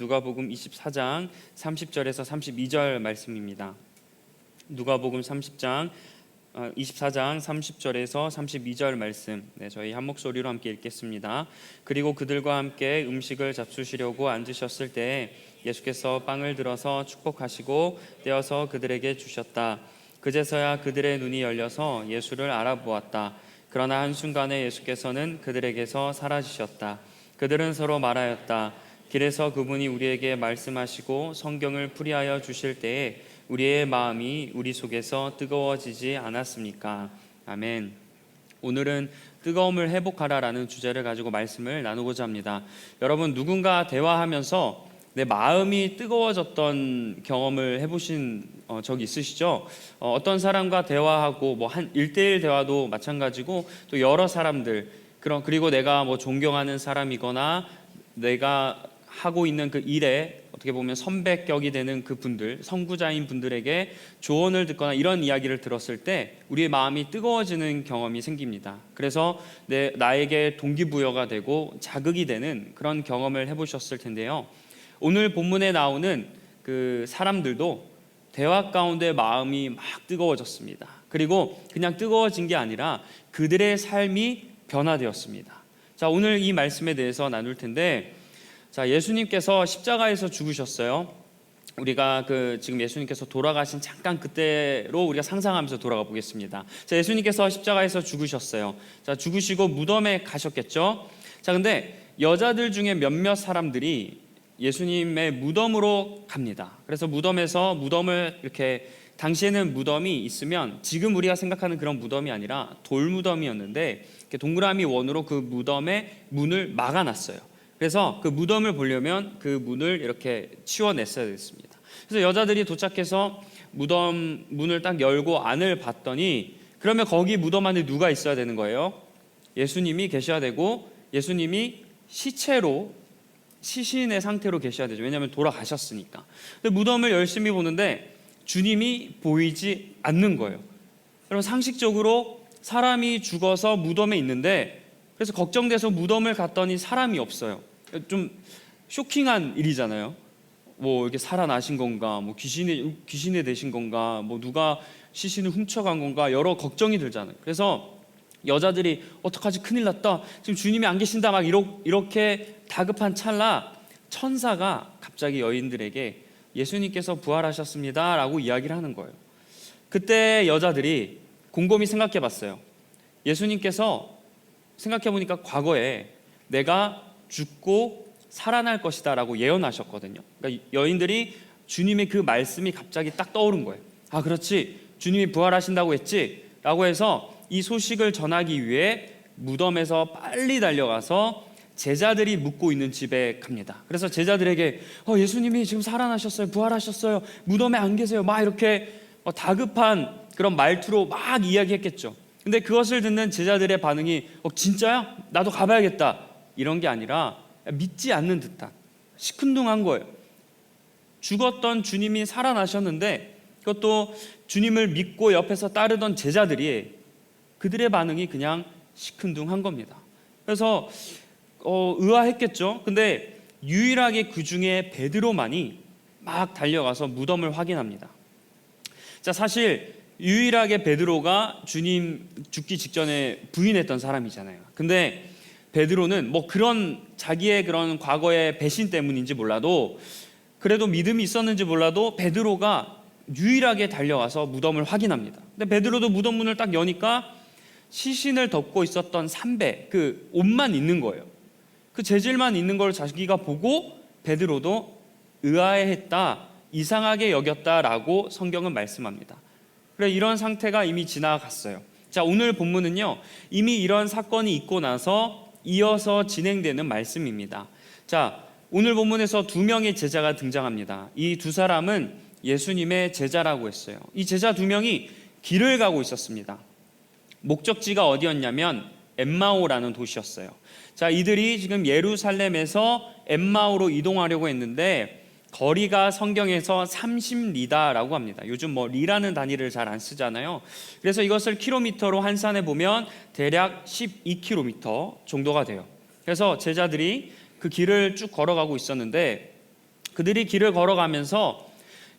누가복음 24장 30절에서 32절 말씀입니다. 누가복음 24장 30절에서 32절 말씀, 저희 한 목소리로 함께 읽겠습니다. 그리고 그들과 함께 음식을 잡수시려고 앉으셨을 때 예수께서 빵을 들어서 축복하시고 떼어서 그들에게 주셨다. 그제서야 그들의 눈이 열려서 예수를 알아보았다. 그러나 한순간에 예수께서는 그들에게서 사라지셨다. 그들은 서로 말하였다. 길에서 그분이 우리에게 말씀하시고 성경을 풀이하여 주실 때에 우리의 마음이 우리 속에서 뜨거워지지 않았습니까? 아멘. 오늘은 뜨거움을 회복하라라는 주제를 가지고 말씀을 나누고자 합니다. 여러분, 누군가 대화하면서 내 마음이 뜨거워졌던 경험을 해보신 적 있으시죠? 어떤 사람과 대화하고 한 1대1 대화도 마찬가지고 또 여러 사람들, 그리고 내가 존경하는 사람이거나 내가 하고 있는 그 일에 어떻게 보면 선배격이 되는 그 분들, 선구자인 분들에게 조언을 듣거나 이런 이야기를 들었을 때 우리의 마음이 뜨거워지는 경험이 생깁니다. 그래서 나에게 동기부여가 되고 자극이 되는 그런 경험을 해보셨을 텐데요. 오늘 본문에 나오는 그 사람들도 대화 가운데 마음이 막 뜨거워졌습니다. 그리고 그냥 뜨거워진 게 아니라 그들의 삶이 변화되었습니다. 자, 오늘 이 말씀에 대해서 나눌 텐데, 자, 예수님께서 십자가에서 죽으셨어요. 우리가 지금 예수님께서 돌아가신 잠깐 그때로 우리가 상상하면서 돌아가 보겠습니다. 자, 예수님께서 십자가에서 죽으셨어요. 자, 죽으시고 무덤에 가셨겠죠. 자, 근데 여자들 중에 몇몇 사람들이 예수님의 무덤으로 갑니다. 그래서 무덤을 이렇게, 당시에는 무덤이 있으면 지금 우리가 생각하는 그런 무덤이 아니라 돌무덤이었는데 동그라미 원으로 그 무덤의 문을 막아놨어요. 그래서 그 무덤을 보려면 그 문을 이렇게 치워냈어야 됐습니다. 그래서 여자들이 도착해서 무덤 문을 딱 열고 안을 봤더니, 그러면 거기 무덤 안에 누가 있어야 되는 거예요? 예수님이 계셔야 되고, 예수님이 시신의 상태로 계셔야 되죠. 왜냐하면 돌아가셨으니까. 근데 무덤을 열심히 보는데 주님이 보이지 않는 거예요. 그럼 상식적으로 사람이 죽어서 무덤에 있는데, 그래서 걱정돼서 무덤을 갔더니 사람이 없어요. 좀 쇼킹한 일이잖아요. 이렇게 살아나신 건가, 귀신이 되신 건가, 누가 시신을 훔쳐간 건가, 여러 걱정이 들잖아요. 그래서 여자들이 어떡하지, 큰일 났다, 지금 주님이 안 계신다, 막 이렇게 다급한 찰나 천사가 갑자기 여인들에게 예수님께서 부활하셨습니다 라고 이야기를 하는 거예요. 그때 여자들이 곰곰이 생각해 봤어요. 예수님께서 생각해보니까 과거에 내가 죽고 살아날 것이다 라고 예언하셨거든요. 그러니까 여인들이 주님의 그 말씀이 갑자기 딱 떠오른 거예요. 아, 그렇지, 주님이 부활하신다고 했지 라고 해서 이 소식을 전하기 위해 무덤에서 빨리 달려가서 제자들이 묵고 있는 집에 갑니다. 그래서 제자들에게 예수님이 지금 살아나셨어요, 부활하셨어요, 무덤에 안 계세요, 막 이렇게 다급한 그런 말투로 막 이야기했겠죠. 근데 그것을 듣는 제자들의 반응이 진짜야? 나도 가봐야겠다, 이런 게 아니라 믿지 않는 듯한, 시큰둥한 거예요. 죽었던 주님이 살아나셨는데, 그것도 주님을 믿고 옆에서 따르던 제자들이, 그들의 반응이 그냥 시큰둥한 겁니다. 그래서 의아했겠죠. 근데 유일하게 그 중에 베드로만이 막 달려가서 무덤을 확인합니다. 자, 사실 유일하게 베드로가 주님 죽기 직전에 부인했던 사람이잖아요. 근데 베드로는 그런 자기의 그런 과거의 배신 때문인지 몰라도, 그래도 믿음이 있었는지 몰라도 베드로가 유일하게 달려와서 무덤을 확인합니다. 근데 베드로도 무덤 문을 딱 여니까 시신을 덮고 있었던 삼배, 그 옷만 있는 거예요. 그 재질만 있는 걸 자기가 보고 베드로도 의아해했다, 이상하게 여겼다라고 성경은 말씀합니다. 그래, 이런 상태가 이미 지나갔어요. 자, 오늘 본문은요, 이미 이런 사건이 있고 나서 이어서 진행되는 말씀입니다. 자, 오늘 본문에서 2명의 제자가 등장합니다. 이 두 사람은 예수님의 제자라고 했어요. 이 제자 2명이 길을 가고 있었습니다. 목적지가 어디였냐면 엠마오라는 도시였어요. 자, 이들이 지금 예루살렘에서 엠마오로 이동하려고 했는데, 거리가 성경에서 30리다라고 합니다. 요즘 리라는 단위를 잘 안 쓰잖아요. 그래서 이것을 킬로미터로 환산해 보면 대략 12km 정도가 돼요. 그래서 제자들이 그 길을 쭉 걸어가고 있었는데 그들이 길을 걸어가면서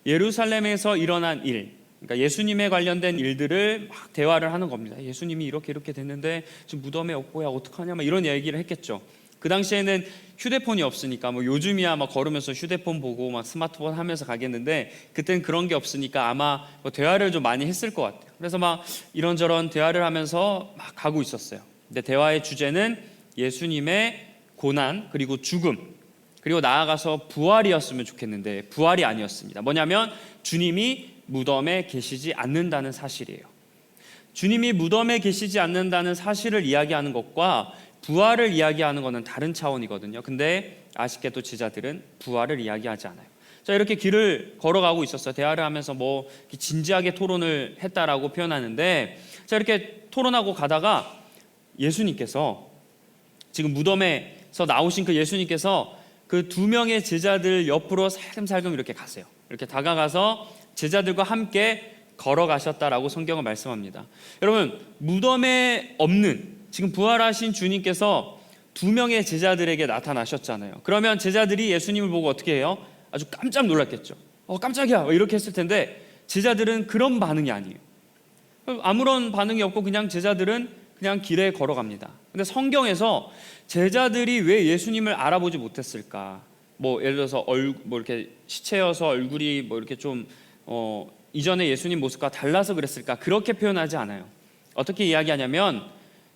예루살렘에서 일어난 일, 그러니까 예수님에 관련된 일들을 막 대화를 하는 겁니다. 예수님이 이렇게 됐는데 지금 무덤에 없고 야 어떡하냐 막 이런 얘기를 했겠죠. 그 당시에는 휴대폰이 없으니까 뭐 요즘이야 막 걸으면서 휴대폰 보고 막 스마트폰 하면서 가겠는데 그때는 그런 게 없으니까 아마 뭐 대화를 좀 많이 했을 것 같아요. 그래서 막 이런저런 대화를 하면서 막 가고 있었어요. 근데 대화의 주제는 예수님의 고난 그리고 죽음 그리고 나아가서 부활이었으면 좋겠는데 부활이 아니었습니다. 뭐냐면 주님이 무덤에 계시지 않는다는 사실이에요. 주님이 무덤에 계시지 않는다는 사실을 이야기하는 것과 부활을 이야기하는 것은 다른 차원이거든요. 근데 아쉽게도 제자들은 부활을 이야기하지 않아요. 자, 이렇게 길을 걸어가고 있었어요. 대화를 하면서 뭐 진지하게 토론을 했다라고 표현하는데, 자, 이렇게 토론하고 가다가 예수님께서 지금 무덤에서 나오신 그 예수님께서 그 두 명의 제자들 옆으로 살금살금 이렇게 가세요. 이렇게 다가가서 제자들과 함께 걸어가셨다라고 성경은 말씀합니다. 여러분, 무덤에 없는 지금 부활하신 주님께서 두 명의 제자들에게 나타나셨잖아요. 그러면 제자들이 예수님을 보고 어떻게 해요? 아주 깜짝 놀랐겠죠. 깜짝이야 이렇게 했을 텐데 제자들은 그런 반응이 아니에요. 아무런 반응이 없고 그냥 제자들은 그냥 길에 걸어갑니다. 근데 성경에서 제자들이 왜 예수님을 알아보지 못했을까? 뭐 예를 들어서 뭐 이렇게 시체여서 얼굴이 뭐 이렇게 좀 이전에 예수님 모습과 달라서 그랬을까? 그렇게 표현하지 않아요. 어떻게 이야기하냐면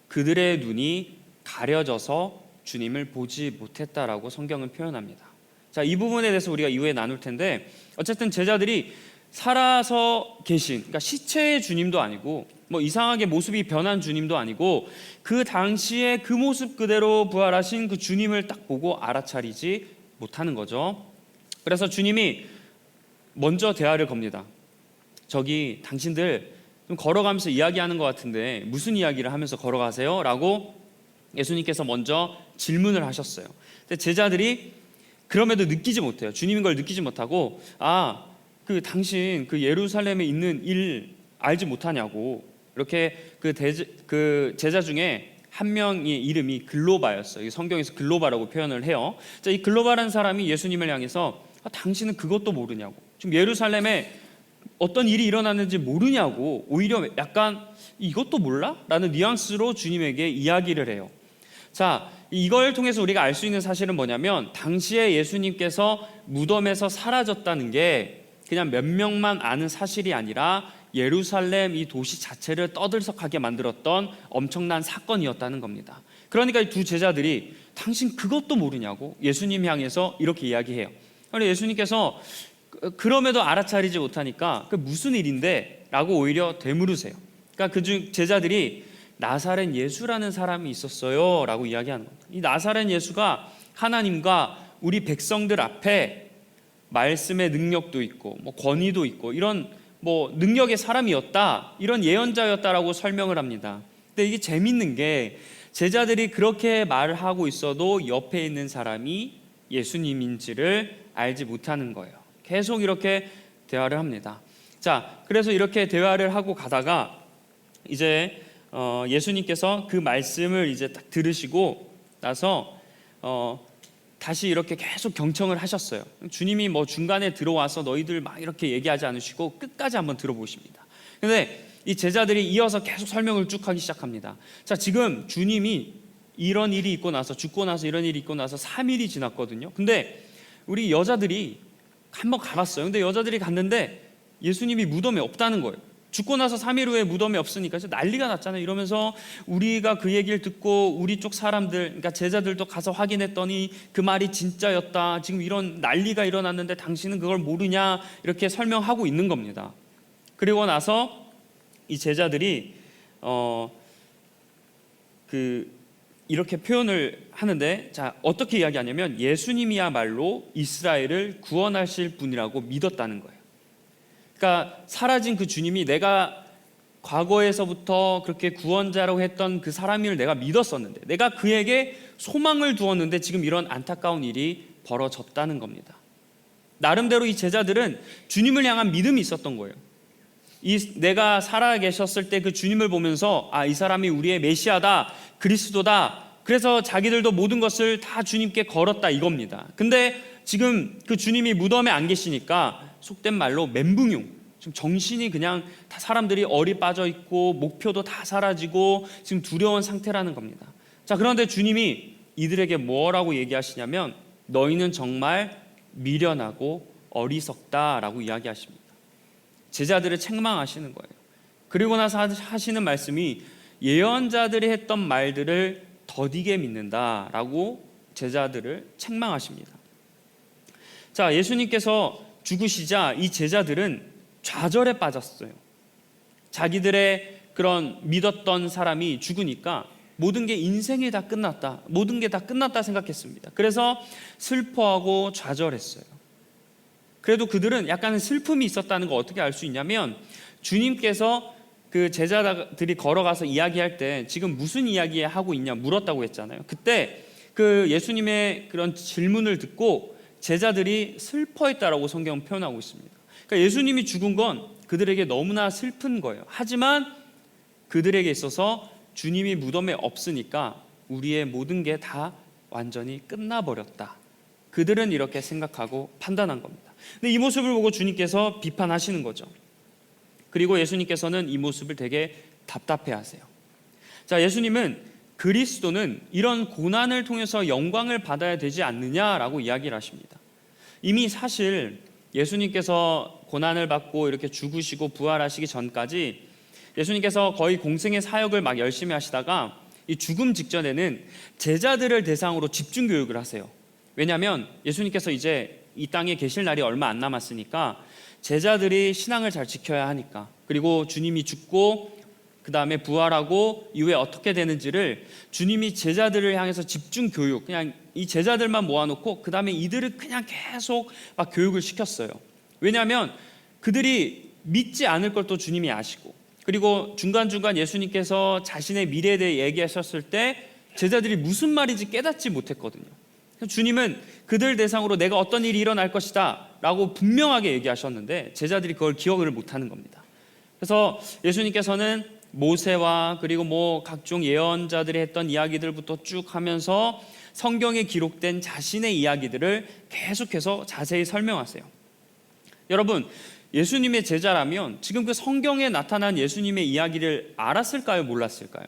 그들의 눈이 가려져서 주님을 보지 못했다라고 성경은 표현합니다. 자, 이 부분에 대해서 우리가 이후에 나눌 텐데 어쨌든 제자들이 살아서 계신, 그러니까 시체의 주님도 아니고 뭐 이상하게 모습이 변한 주님도 아니고 그 당시에 그 모습 그대로 부활하신 그 주님을 딱 보고 알아차리지 못하는 거죠. 그래서 주님이 먼저 대화를 겁니다. 저기 당신들 좀 걸어가면서 이야기하는 것 같은데 무슨 이야기를 하면서 걸어가세요? 라고 예수님께서 먼저 질문을 하셨어요. 근데 제자들이 그럼에도 느끼지 못해요. 주님인 걸 느끼지 못하고 그 당신 그 예루살렘에 있는 일 알지 못하냐고 이렇게 그 제자 중에 한 명의 이름이 글로바였어요. 성경에서 글로바라고 표현을 해요. 자, 이 글로바라는 사람이 예수님을 향해서 당신은 그것도 모르냐고 지금 예루살렘에 어떤 일이 일어났는지 모르냐고 오히려 약간 이것도 몰라? 라는 뉘앙스로 주님에게 이야기를 해요. 자, 이걸 통해서 우리가 알 수 있는 사실은 뭐냐면 당시에 예수님께서 무덤에서 사라졌다는 게 그냥 몇 명만 아는 사실이 아니라 예루살렘 이 도시 자체를 떠들썩하게 만들었던 엄청난 사건이었다는 겁니다. 그러니까 이 두 제자들이 당신 그것도 모르냐고 예수님 향해서 이렇게 이야기해요. 그런데 예수님께서 그럼에도 알아차리지 못하니까 그 무슨 일인데? 라고 오히려 되물으세요. 그러니까 그중 제자들이 나사렛 예수라는 사람이 있었어요 라고 이야기하는 겁니다. 이 나사렛 예수가 하나님과 우리 백성들 앞에 말씀의 능력도 있고 뭐 권위도 있고 이런 뭐 능력의 사람이었다, 이런 예언자였다라고 설명을 합니다. 근데 이게 재밌는 게 제자들이 그렇게 말을 하고 있어도 옆에 있는 사람이 예수님인지를 알지 못하는 거예요. 계속 이렇게 대화를 합니다. 자, 그래서 이렇게 대화를 하고 가다가 이제 예수님께서 그 말씀을 이제 딱 들으시고 나서 다시 이렇게 계속 경청을 하셨어요. 주님이 뭐 중간에 들어와서 너희들 막 이렇게 얘기하지 않으시고 끝까지 한번 들어보십니다. 근데 이 제자들이 이어서 계속 설명을 쭉 하기 시작합니다. 자, 지금 주님이 이런 일이 있고 나서 죽고 나서 이런 일이 있고 나서 3일이 지났거든요. 근데 우리 여자들이 한번 가봤어요. 근데 여자들이 갔는데 예수님이 무덤에 없다는 거예요. 죽고 나서 3일 후에 무덤에 없으니까 난리가 났잖아요. 이러면서 우리가 그 얘기를 듣고 우리 쪽 사람들, 그러니까 제자들도 가서 확인했더니 그 말이 진짜였다. 지금 이런 난리가 일어났는데 당신은 그걸 모르냐? 이렇게 설명하고 있는 겁니다. 그리고 나서 이 제자들이 이렇게 표현을 하는데, 자, 어떻게 이야기하냐면 예수님이야말로 이스라엘을 구원하실 분이라고 믿었다는 거예요. 그러니까 사라진 그 주님이 내가 과거에서부터 그렇게 구원자라고 했던 그 사람을 내가 믿었었는데, 내가 그에게 소망을 두었는데 지금 이런 안타까운 일이 벌어졌다는 겁니다. 나름대로 이 제자들은 주님을 향한 믿음이 있었던 거예요. 내가 살아 계셨을 때 그 주님을 보면서 이 사람이 우리의 메시아다, 그리스도다. 그래서 자기들도 모든 것을 다 주님께 걸었다 이겁니다. 근데 지금 그 주님이 무덤에 안 계시니까 속된 말로 멘붕, 지금 정신이 그냥 다 사람들이 얼이 빠져 있고 목표도 다 사라지고 지금 두려운 상태라는 겁니다. 자, 그런데 주님이 이들에게 뭐라고 얘기하시냐면 너희는 정말 미련하고 어리석다라고 이야기하십니다. 제자들을 책망하시는 거예요. 그리고 나서 하시는 말씀이 예언자들이 했던 말들을 더디게 믿는다라고 제자들을 책망하십니다. 자, 예수님께서 죽으시자 이 제자들은 좌절에 빠졌어요. 자기들의 그런 믿었던 사람이 죽으니까 모든 게 인생이 다 끝났다, 모든 게 다 끝났다 생각했습니다. 그래서 슬퍼하고 좌절했어요. 그래도 그들은 약간 슬픔이 있었다는 거 어떻게 알 수 있냐면 주님께서 그 제자들이 걸어가서 이야기할 때 지금 무슨 이야기 하고 있냐 물었다고 했잖아요. 그때 그 예수님의 그런 질문을 듣고 제자들이 슬퍼했다라고 성경은 표현하고 있습니다. 그러니까 예수님이 죽은 건 그들에게 너무나 슬픈 거예요. 하지만 그들에게 있어서 주님이 무덤에 없으니까 우리의 모든 게 다 완전히 끝나버렸다. 그들은 이렇게 생각하고 판단한 겁니다. 근데 이 모습을 보고 주님께서 비판하시는 거죠. 그리고 예수님께서는 이 모습을 되게 답답해하세요. 자, 예수님은 그리스도는 이런 고난을 통해서 영광을 받아야 되지 않느냐라고 이야기를 하십니다. 이미 사실 예수님께서 고난을 받고 이렇게 죽으시고 부활하시기 전까지 예수님께서 거의 공생의 사역을 막 열심히 하시다가 이 죽음 직전에는 제자들을 대상으로 집중 교육을 하세요. 왜냐하면 예수님께서 이제 이 땅에 계실 날이 얼마 안 남았으니까 제자들이 신앙을 잘 지켜야 하니까, 그리고 주님이 죽고 그 다음에 부활하고 이후에 어떻게 되는지를 주님이 제자들을 향해서 집중 교육, 그냥 이 제자들만 모아놓고 그 다음에 이들을 그냥 계속 막 교육을 시켰어요. 왜냐하면 그들이 믿지 않을 걸 또 주님이 아시고, 그리고 중간중간 예수님께서 자신의 미래에 대해 얘기하셨을 때 제자들이 무슨 말인지 깨닫지 못했거든요. 주님은 그들 대상으로 내가 어떤 일이 일어날 것이다 라고 분명하게 얘기하셨는데 제자들이 그걸 기억을 못하는 겁니다. 그래서 예수님께서는 모세와 그리고 뭐 각종 예언자들이 했던 이야기들부터 쭉 하면서 성경에 기록된 자신의 이야기들을 계속해서 자세히 설명하세요. 여러분, 예수님의 제자라면 지금 그 성경에 나타난 예수님의 이야기를 알았을까요? 몰랐을까요?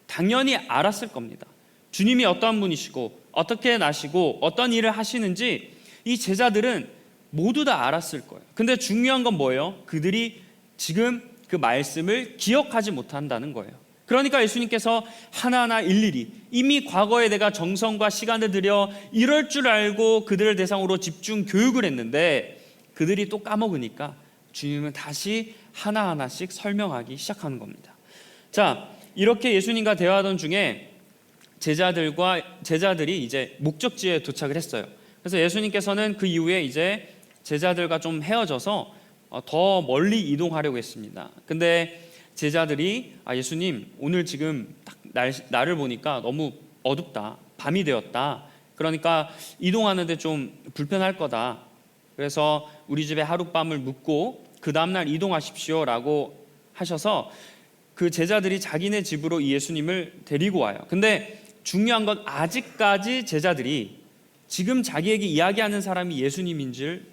당연히 알았을 겁니다. 주님이 어떠한 분이시고 어떻게 나시고 어떤 일을 하시는지 이 제자들은 모두 다 알았을 거예요. 근데 중요한 건 뭐예요? 그들이 지금 그 말씀을 기억하지 못한다는 거예요. 그러니까 예수님께서 하나하나 일일이 이미 과거에 내가 정성과 시간을 들여 이럴 줄 알고 그들을 대상으로 집중 교육을 했는데 그들이 또 까먹으니까 주님은 다시 하나하나씩 설명하기 시작하는 겁니다. 자, 이렇게 예수님과 대화하던 중에 제자들이 이제 목적지에 도착을 했어요. 그래서 예수님께서는 그 이후에 이제 제자들과 좀 헤어져서 더 멀리 이동하려고 했습니다. 근데 제자들이 예수님 오늘 지금 딱 날을 보니까 너무 어둡다, 밤이 되었다, 그러니까 이동하는데 좀 불편할 거다, 그래서 우리 집에 하룻밤을 묵고 그 다음날 이동하십시오 라고 하셔서 그 제자들이 자기네 집으로 이 예수님을 데리고 와요. 근데 중요한 건 아직까지 제자들이 지금 자기에게 이야기하는 사람이 예수님인 줄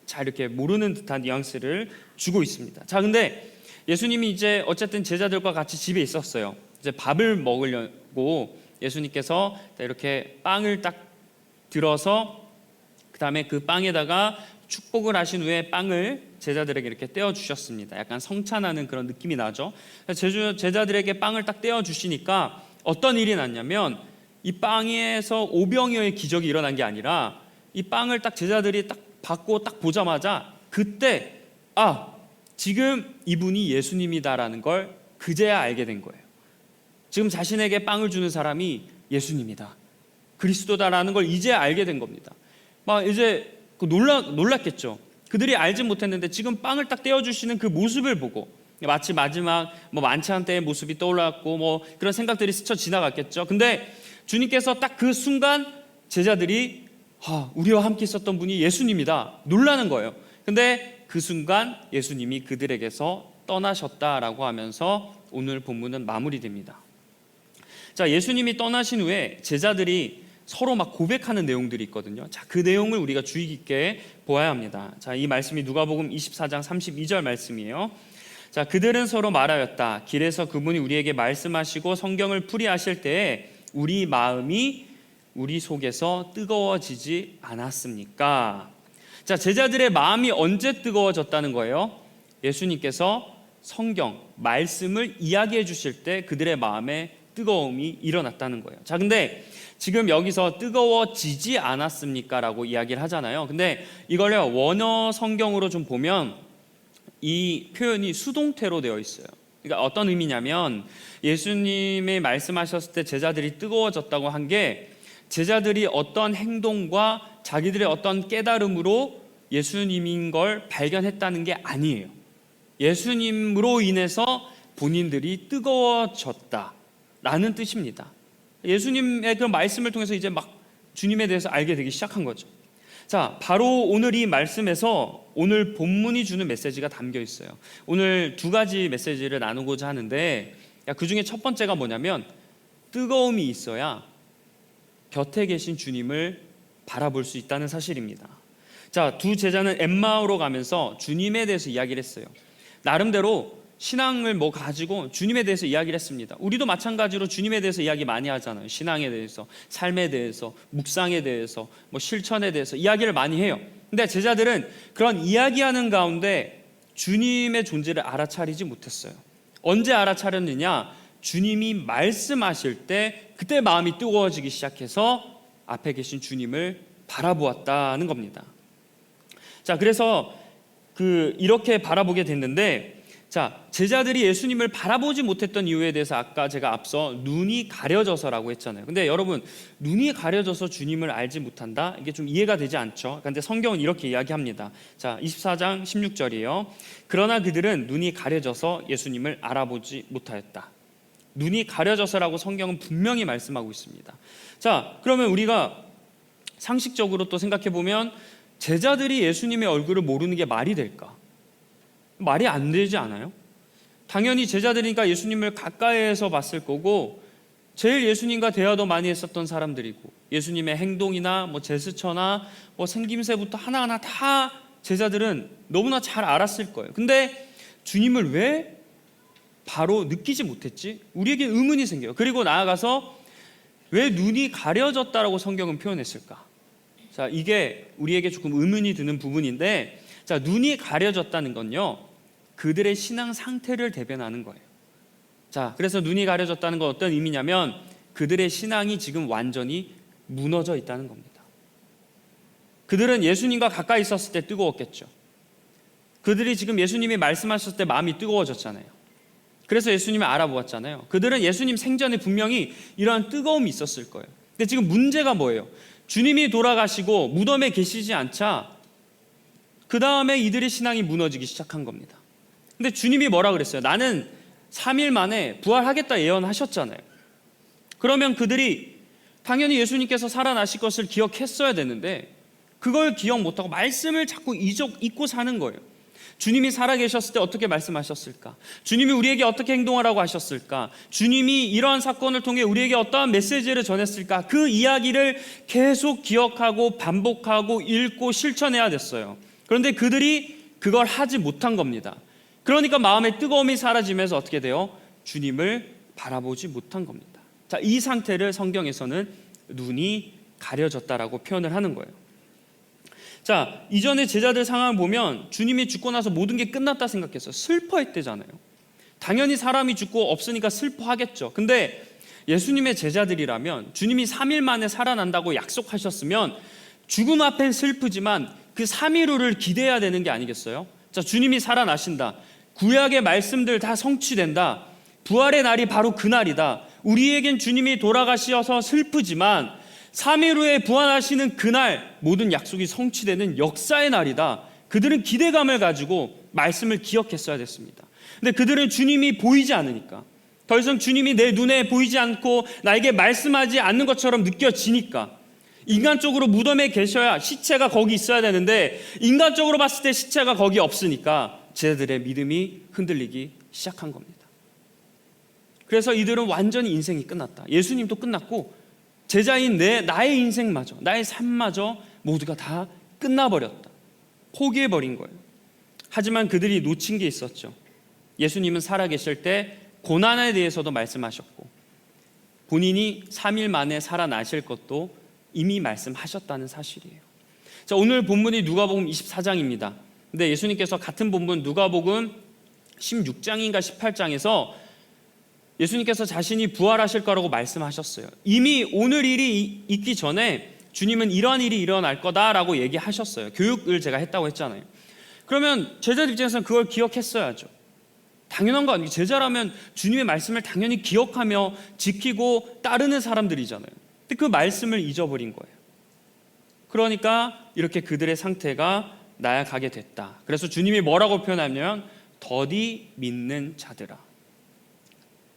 잘 이렇게 모르는 듯한 뉘앙스를 주고 있습니다. 자, 근데 예수님이 이제 어쨌든 제자들과 같이 집에 있었어요. 이제 밥을 먹으려고 예수님께서 이렇게 빵을 딱 들어서 그 다음에 그 빵에다가 축복을 하신 후에 빵을 제자들에게 이렇게 떼어 주셨습니다. 약간 성찬하는 그런 느낌이 나죠. 제자들에게 빵을 딱 떼어 주시니까 어떤 일이 났냐면 이 빵에서 오병이어의 기적이 일어난 게 아니라 이 빵을 딱 제자들이 딱 받고 딱 보자마자 그때 지금 이분이 예수님이다라는 걸 그제야 알게 된 거예요. 지금 자신에게 빵을 주는 사람이 예수님이다, 그리스도다라는 걸 이제 알게 된 겁니다. 막 이제 놀랐겠죠. 그들이 알지 못했는데 지금 빵을 딱 떼어주시는 그 모습을 보고 마치 마지막 만찬 때의 모습이 떠올랐고 그런 생각들이 스쳐 지나갔겠죠. 근데 주님께서 딱 그 순간 제자들이 우리와 함께 있었던 분이 예수님이다 놀라는 거예요. 근데 그 순간 예수님이 그들에게서 떠나셨다라고 하면서 오늘 본문은 마무리됩니다. 자, 예수님이 떠나신 후에 제자들이 서로 막 고백하는 내용들이 있거든요. 자, 그 내용을 우리가 주의 깊게 보아야 합니다. 자, 이 말씀이 누가복음 24장 32절 말씀이에요. 자, 그들은 서로 말하였다. 길에서 그분이 우리에게 말씀하시고 성경을 풀이하실 때에 우리 마음이 우리 속에서 뜨거워지지 않았습니까? 자, 제자들의 마음이 언제 뜨거워졌다는 거예요? 예수님께서 성경, 말씀을 이야기해 주실 때 그들의 마음에 뜨거움이 일어났다는 거예요. 자, 근데 지금 여기서 뜨거워지지 않았습니까? 라고 이야기를 하잖아요. 근데 이걸 원어 성경으로 좀 보면 이 표현이 수동태로 되어 있어요. 그러니까 어떤 의미냐면 예수님이 말씀하셨을 때 제자들이 뜨거워졌다고 한 게 제자들이 어떤 행동과 자기들의 어떤 깨달음으로 예수님인 걸 발견했다는 게 아니에요. 예수님으로 인해서 본인들이 뜨거워졌다라는 뜻입니다. 예수님의 그 말씀을 통해서 이제 막 주님에 대해서 알게 되기 시작한 거죠. 자, 바로 오늘 이 말씀에서 오늘 본문이 주는 메시지가 담겨 있어요. 오늘 두 가지 메시지를 나누고자 하는데 그 중에 첫 번째가 뭐냐면 뜨거움이 있어야 곁에 계신 주님을 바라볼 수 있다는 사실입니다. 자, 두 제자는 엠마오로 가면서 주님에 대해서 이야기를 했어요. 나름대로 신앙을 뭐 가지고 주님에 대해서 이야기를 했습니다. 우리도 마찬가지로 주님에 대해서 이야기 많이 하잖아요. 신앙에 대해서, 삶에 대해서, 묵상에 대해서, 뭐 실천에 대해서 이야기를 많이 해요. 근데 제자들은 그런 이야기하는 가운데 주님의 존재를 알아차리지 못했어요. 언제 알아차렸느냐? 주님이 말씀하실 때 그때 마음이 뜨거워지기 시작해서 앞에 계신 주님을 바라보았다는 겁니다. 자, 그래서 이렇게 바라보게 됐는데, 자, 제자들이 예수님을 바라보지 못했던 이유에 대해서 아까 제가 앞서 눈이 가려져서라고 했잖아요. 근데 여러분, 눈이 가려져서 주님을 알지 못한다? 이게 좀 이해가 되지 않죠? 근데 성경은 이렇게 이야기합니다. 자, 24장 16절이에요. 그러나 그들은 눈이 가려져서 예수님을 알아보지 못하였다. 눈이 가려져서라고 성경은 분명히 말씀하고 있습니다. 자, 그러면 우리가 상식적으로 또 생각해 보면 제자들이 예수님의 얼굴을 모르는 게 말이 될까? 말이 안 되지 않아요? 당연히 제자들이니까 예수님을 가까이에서 봤을 거고 제일 예수님과 대화도 많이 했었던 사람들이고 예수님의 행동이나 뭐 제스처나 뭐 생김새부터 하나하나 다 제자들은 너무나 잘 알았을 거예요. 근데 주님을 왜 바로 느끼지 못했지? 우리에게 의문이 생겨요. 그리고 나아가서 왜 눈이 가려졌다라고 성경은 표현했을까? 자, 이게 우리에게 조금 의문이 드는 부분인데, 자, 눈이 가려졌다는 건요, 그들의 신앙 상태를 대변하는 거예요. 자, 그래서 눈이 가려졌다는 건 어떤 의미냐면 그들의 신앙이 지금 완전히 무너져 있다는 겁니다. 그들은 예수님과 가까이 있었을 때 뜨거웠겠죠. 그들이 지금 예수님이 말씀하셨을 때 마음이 뜨거워졌잖아요. 그래서 예수님을 알아보았잖아요. 그들은 예수님 생전에 분명히 이러한 뜨거움이 있었을 거예요. 근데 지금 문제가 뭐예요? 주님이 돌아가시고 무덤에 계시지 않자 그 다음에 이들의 신앙이 무너지기 시작한 겁니다. 근데 주님이 뭐라 그랬어요? 나는 3일 만에 부활하겠다 예언하셨잖아요. 그러면 그들이 당연히 예수님께서 살아나실 것을 기억했어야 되는데 그걸 기억 못하고 말씀을 자꾸 잊고 사는 거예요. 주님이 살아계셨을 때 어떻게 말씀하셨을까? 주님이 우리에게 어떻게 행동하라고 하셨을까? 주님이 이러한 사건을 통해 우리에게 어떠한 메시지를 전했을까? 그 이야기를 계속 기억하고 반복하고 읽고 실천해야 됐어요. 그런데 그들이 그걸 하지 못한 겁니다. 그러니까 마음의 뜨거움이 사라지면서 어떻게 돼요? 주님을 바라보지 못한 겁니다. 자, 이 상태를 성경에서는 눈이 가려졌다라고 표현을 하는 거예요. 자, 이전에 제자들 상황을 보면 주님이 죽고 나서 모든 게 끝났다 생각했어요. 슬퍼했대잖아요. 당연히 사람이 죽고 없으니까 슬퍼하겠죠. 근데 예수님의 제자들이라면 주님이 3일 만에 살아난다고 약속하셨으면 죽음 앞엔 슬프지만 그 3일 후를 기대해야 되는 게 아니겠어요? 자, 주님이 살아나신다. 구약의 말씀들 다 성취된다. 부활의 날이 바로 그날이다. 우리에겐 주님이 돌아가셔서 슬프지만 3일 후에 부활하시는 그날 모든 약속이 성취되는 역사의 날이다. 그들은 기대감을 가지고 말씀을 기억했어야 됐습니다. 근데 그들은 주님이 보이지 않으니까, 더 이상 주님이 내 눈에 보이지 않고 나에게 말씀하지 않는 것처럼 느껴지니까, 인간적으로 무덤에 계셔야 시체가 거기 있어야 되는데 인간적으로 봤을 때 시체가 거기 없으니까 제자들의 믿음이 흔들리기 시작한 겁니다. 그래서 이들은 완전히 인생이 끝났다. 예수님도 끝났고 제자인 나의 인생마저, 나의 삶마저 모두가 다 끝나버렸다. 포기해버린 거예요. 하지만 그들이 놓친 게 있었죠. 예수님은 살아계실 때 고난에 대해서도 말씀하셨고 본인이 3일 만에 살아나실 것도 이미 말씀하셨다는 사실이에요. 자, 오늘 본문이 누가복음 24장입니다. 근데 예수님께서 같은 본문 누가복음 16장인가 18장에서 예수님께서 자신이 부활하실 거라고 말씀하셨어요. 이미 오늘 일이 있기 전에 주님은 이러한 일이 일어날 거다라고 얘기하셨어요. 교육을 제가 했다고 했잖아요. 그러면 제자들 입장에서는 그걸 기억했어야죠. 당연한 거 아니에요. 제자라면 주님의 말씀을 당연히 기억하며 지키고 따르는 사람들이잖아요. 근데 그 말씀을 잊어버린 거예요. 그러니까 이렇게 그들의 상태가 나약하게 됐다. 그래서 주님이 뭐라고 표현하면 더디 믿는 자들아.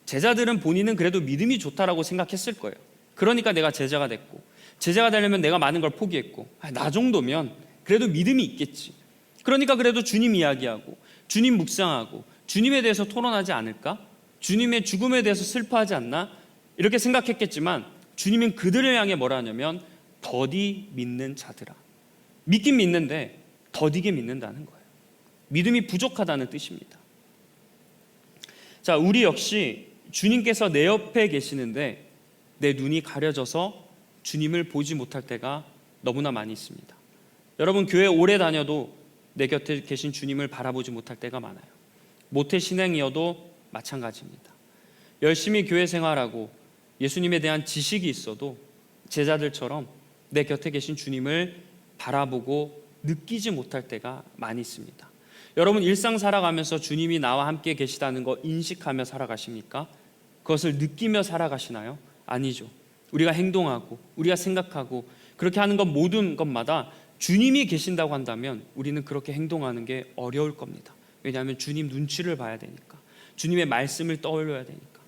제자들은 본인은 그래도 믿음이 좋다라고 생각했을 거예요. 그러니까 내가 제자가 됐고, 제자가 되려면 내가 많은 걸 포기했고, 나 정도면 그래도 믿음이 있겠지. 그러니까 그래도 주님 이야기하고 주님 묵상하고 주님에 대해서 토론하지 않을까? 주님의 죽음에 대해서 슬퍼하지 않나? 이렇게 생각했겠지만 주님은 그들을 향해 뭐라 하냐면 더디 믿는 자들아. 믿긴 믿는데 더디게 믿는다는 거예요. 믿음이 부족하다는 뜻입니다. 자, 우리 역시 주님께서 내 옆에 계시는데 내 눈이 가려져서 주님을 보지 못할 때가 너무나 많이 있습니다. 여러분, 교회 오래 다녀도 내 곁에 계신 주님을 바라보지 못할 때가 많아요. 모태 신앙이어도 마찬가지입니다. 열심히 교회 생활하고 예수님에 대한 지식이 있어도 제자들처럼 내 곁에 계신 주님을 바라보고 느끼지 못할 때가 많이 있습니다. 여러분, 일상 살아가면서 주님이 나와 함께 계시다는 거 인식하며 살아가십니까? 그것을 느끼며 살아가시나요? 아니죠. 우리가 행동하고 우리가 생각하고 그렇게 하는 것 모든 것마다 주님이 계신다고 한다면 우리는 그렇게 행동하는 게 어려울 겁니다. 왜냐하면 주님 눈치를 봐야 되니까, 주님의 말씀을 떠올려야 되니까.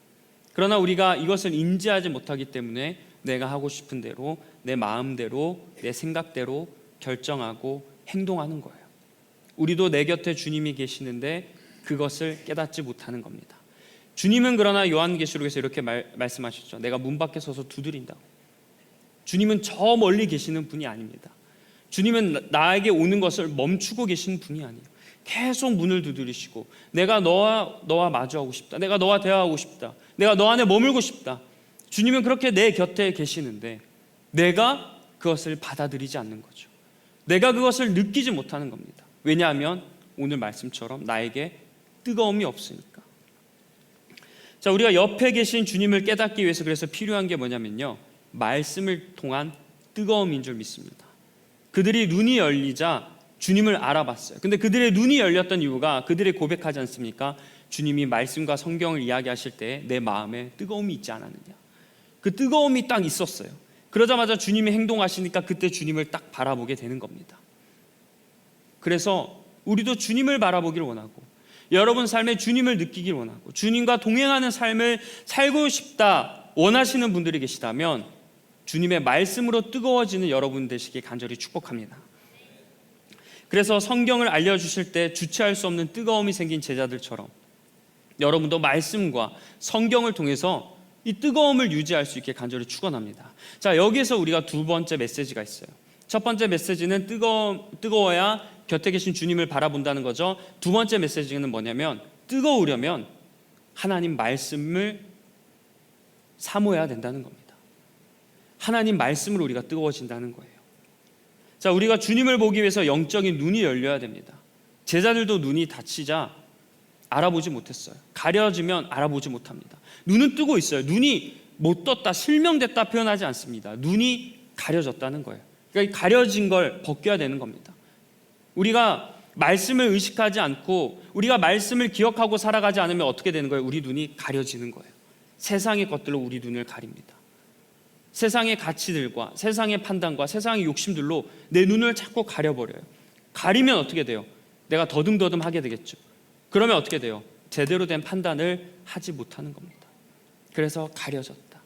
그러나 우리가 이것을 인지하지 못하기 때문에 내가 하고 싶은 대로, 내 마음대로, 내 생각대로 결정하고 행동하는 거예요. 우리도 내 곁에 주님이 계시는데 그것을 깨닫지 못하는 겁니다. 주님은 그러나 요한계시록에서 이렇게 말씀하셨죠. 내가 문 밖에 서서 두드린다고. 주님은 저 멀리 계시는 분이 아닙니다. 주님은 나에게 오는 것을 멈추고 계시는 분이 아니에요. 계속 문을 두드리시고 내가 너와 마주하고 싶다. 내가 너와 대화하고 싶다. 내가 너 안에 머물고 싶다. 주님은 그렇게 내 곁에 계시는데 내가 그것을 받아들이지 않는 거죠. 내가 그것을 느끼지 못하는 겁니다. 왜냐하면 오늘 말씀처럼 나에게 뜨거움이 없으니까. 자, 우리가 옆에 계신 주님을 깨닫기 위해서 그래서 필요한 게 뭐냐면요, 말씀을 통한 뜨거움인 줄 믿습니다. 그들이 눈이 열리자 주님을 알아봤어요. 근데 그들의 눈이 열렸던 이유가 그들이 고백하지 않습니까? 주님이 말씀과 성경을 이야기하실 때 내 마음에 뜨거움이 있지 않았느냐. 그 뜨거움이 딱 있었어요. 그러자마자 주님이 행동하시니까 그때 주님을 딱 바라보게 되는 겁니다. 그래서 우리도 주님을 바라보기를 원하고 여러분 삶에 주님을 느끼기를 원하고 주님과 동행하는 삶을 살고 싶다 원하시는 분들이 계시다면 주님의 말씀으로 뜨거워지는 여러분 되시길 간절히 축복합니다. 그래서 성경을 알려주실 때 주체할 수 없는 뜨거움이 생긴 제자들처럼 여러분도 말씀과 성경을 통해서 이 뜨거움을 유지할 수 있게 간절히 축원합니다. 자, 여기에서 우리가 두 번째 메시지가 있어요. 첫 번째 메시지는 뜨거워야 곁에 계신 주님을 바라본다는 거죠. 두 번째 메시지는 뭐냐면 뜨거우려면 하나님 말씀을 사모해야 된다는 겁니다. 하나님 말씀으로 우리가 뜨거워진다는 거예요. 자, 우리가 주님을 보기 위해서 영적인 눈이 열려야 됩니다. 제자들도 눈이 닫히자 알아보지 못했어요. 가려지면 알아보지 못합니다. 눈은 뜨고 있어요. 눈이 못 떴다, 실명됐다 표현하지 않습니다. 눈이 가려졌다는 거예요. 그러니까 가려진 걸 벗겨야 되는 겁니다. 우리가 말씀을 의식하지 않고 우리가 말씀을 기억하고 살아가지 않으면 어떻게 되는 거예요? 우리 눈이 가려지는 거예요. 세상의 것들로 우리 눈을 가립니다. 세상의 가치들과 세상의 판단과 세상의 욕심들로 내 눈을 자꾸 가려버려요. 가리면 어떻게 돼요? 내가 더듬더듬 하게 되겠죠. 그러면 어떻게 돼요? 제대로 된 판단을 하지 못하는 겁니다. 그래서 가려졌다.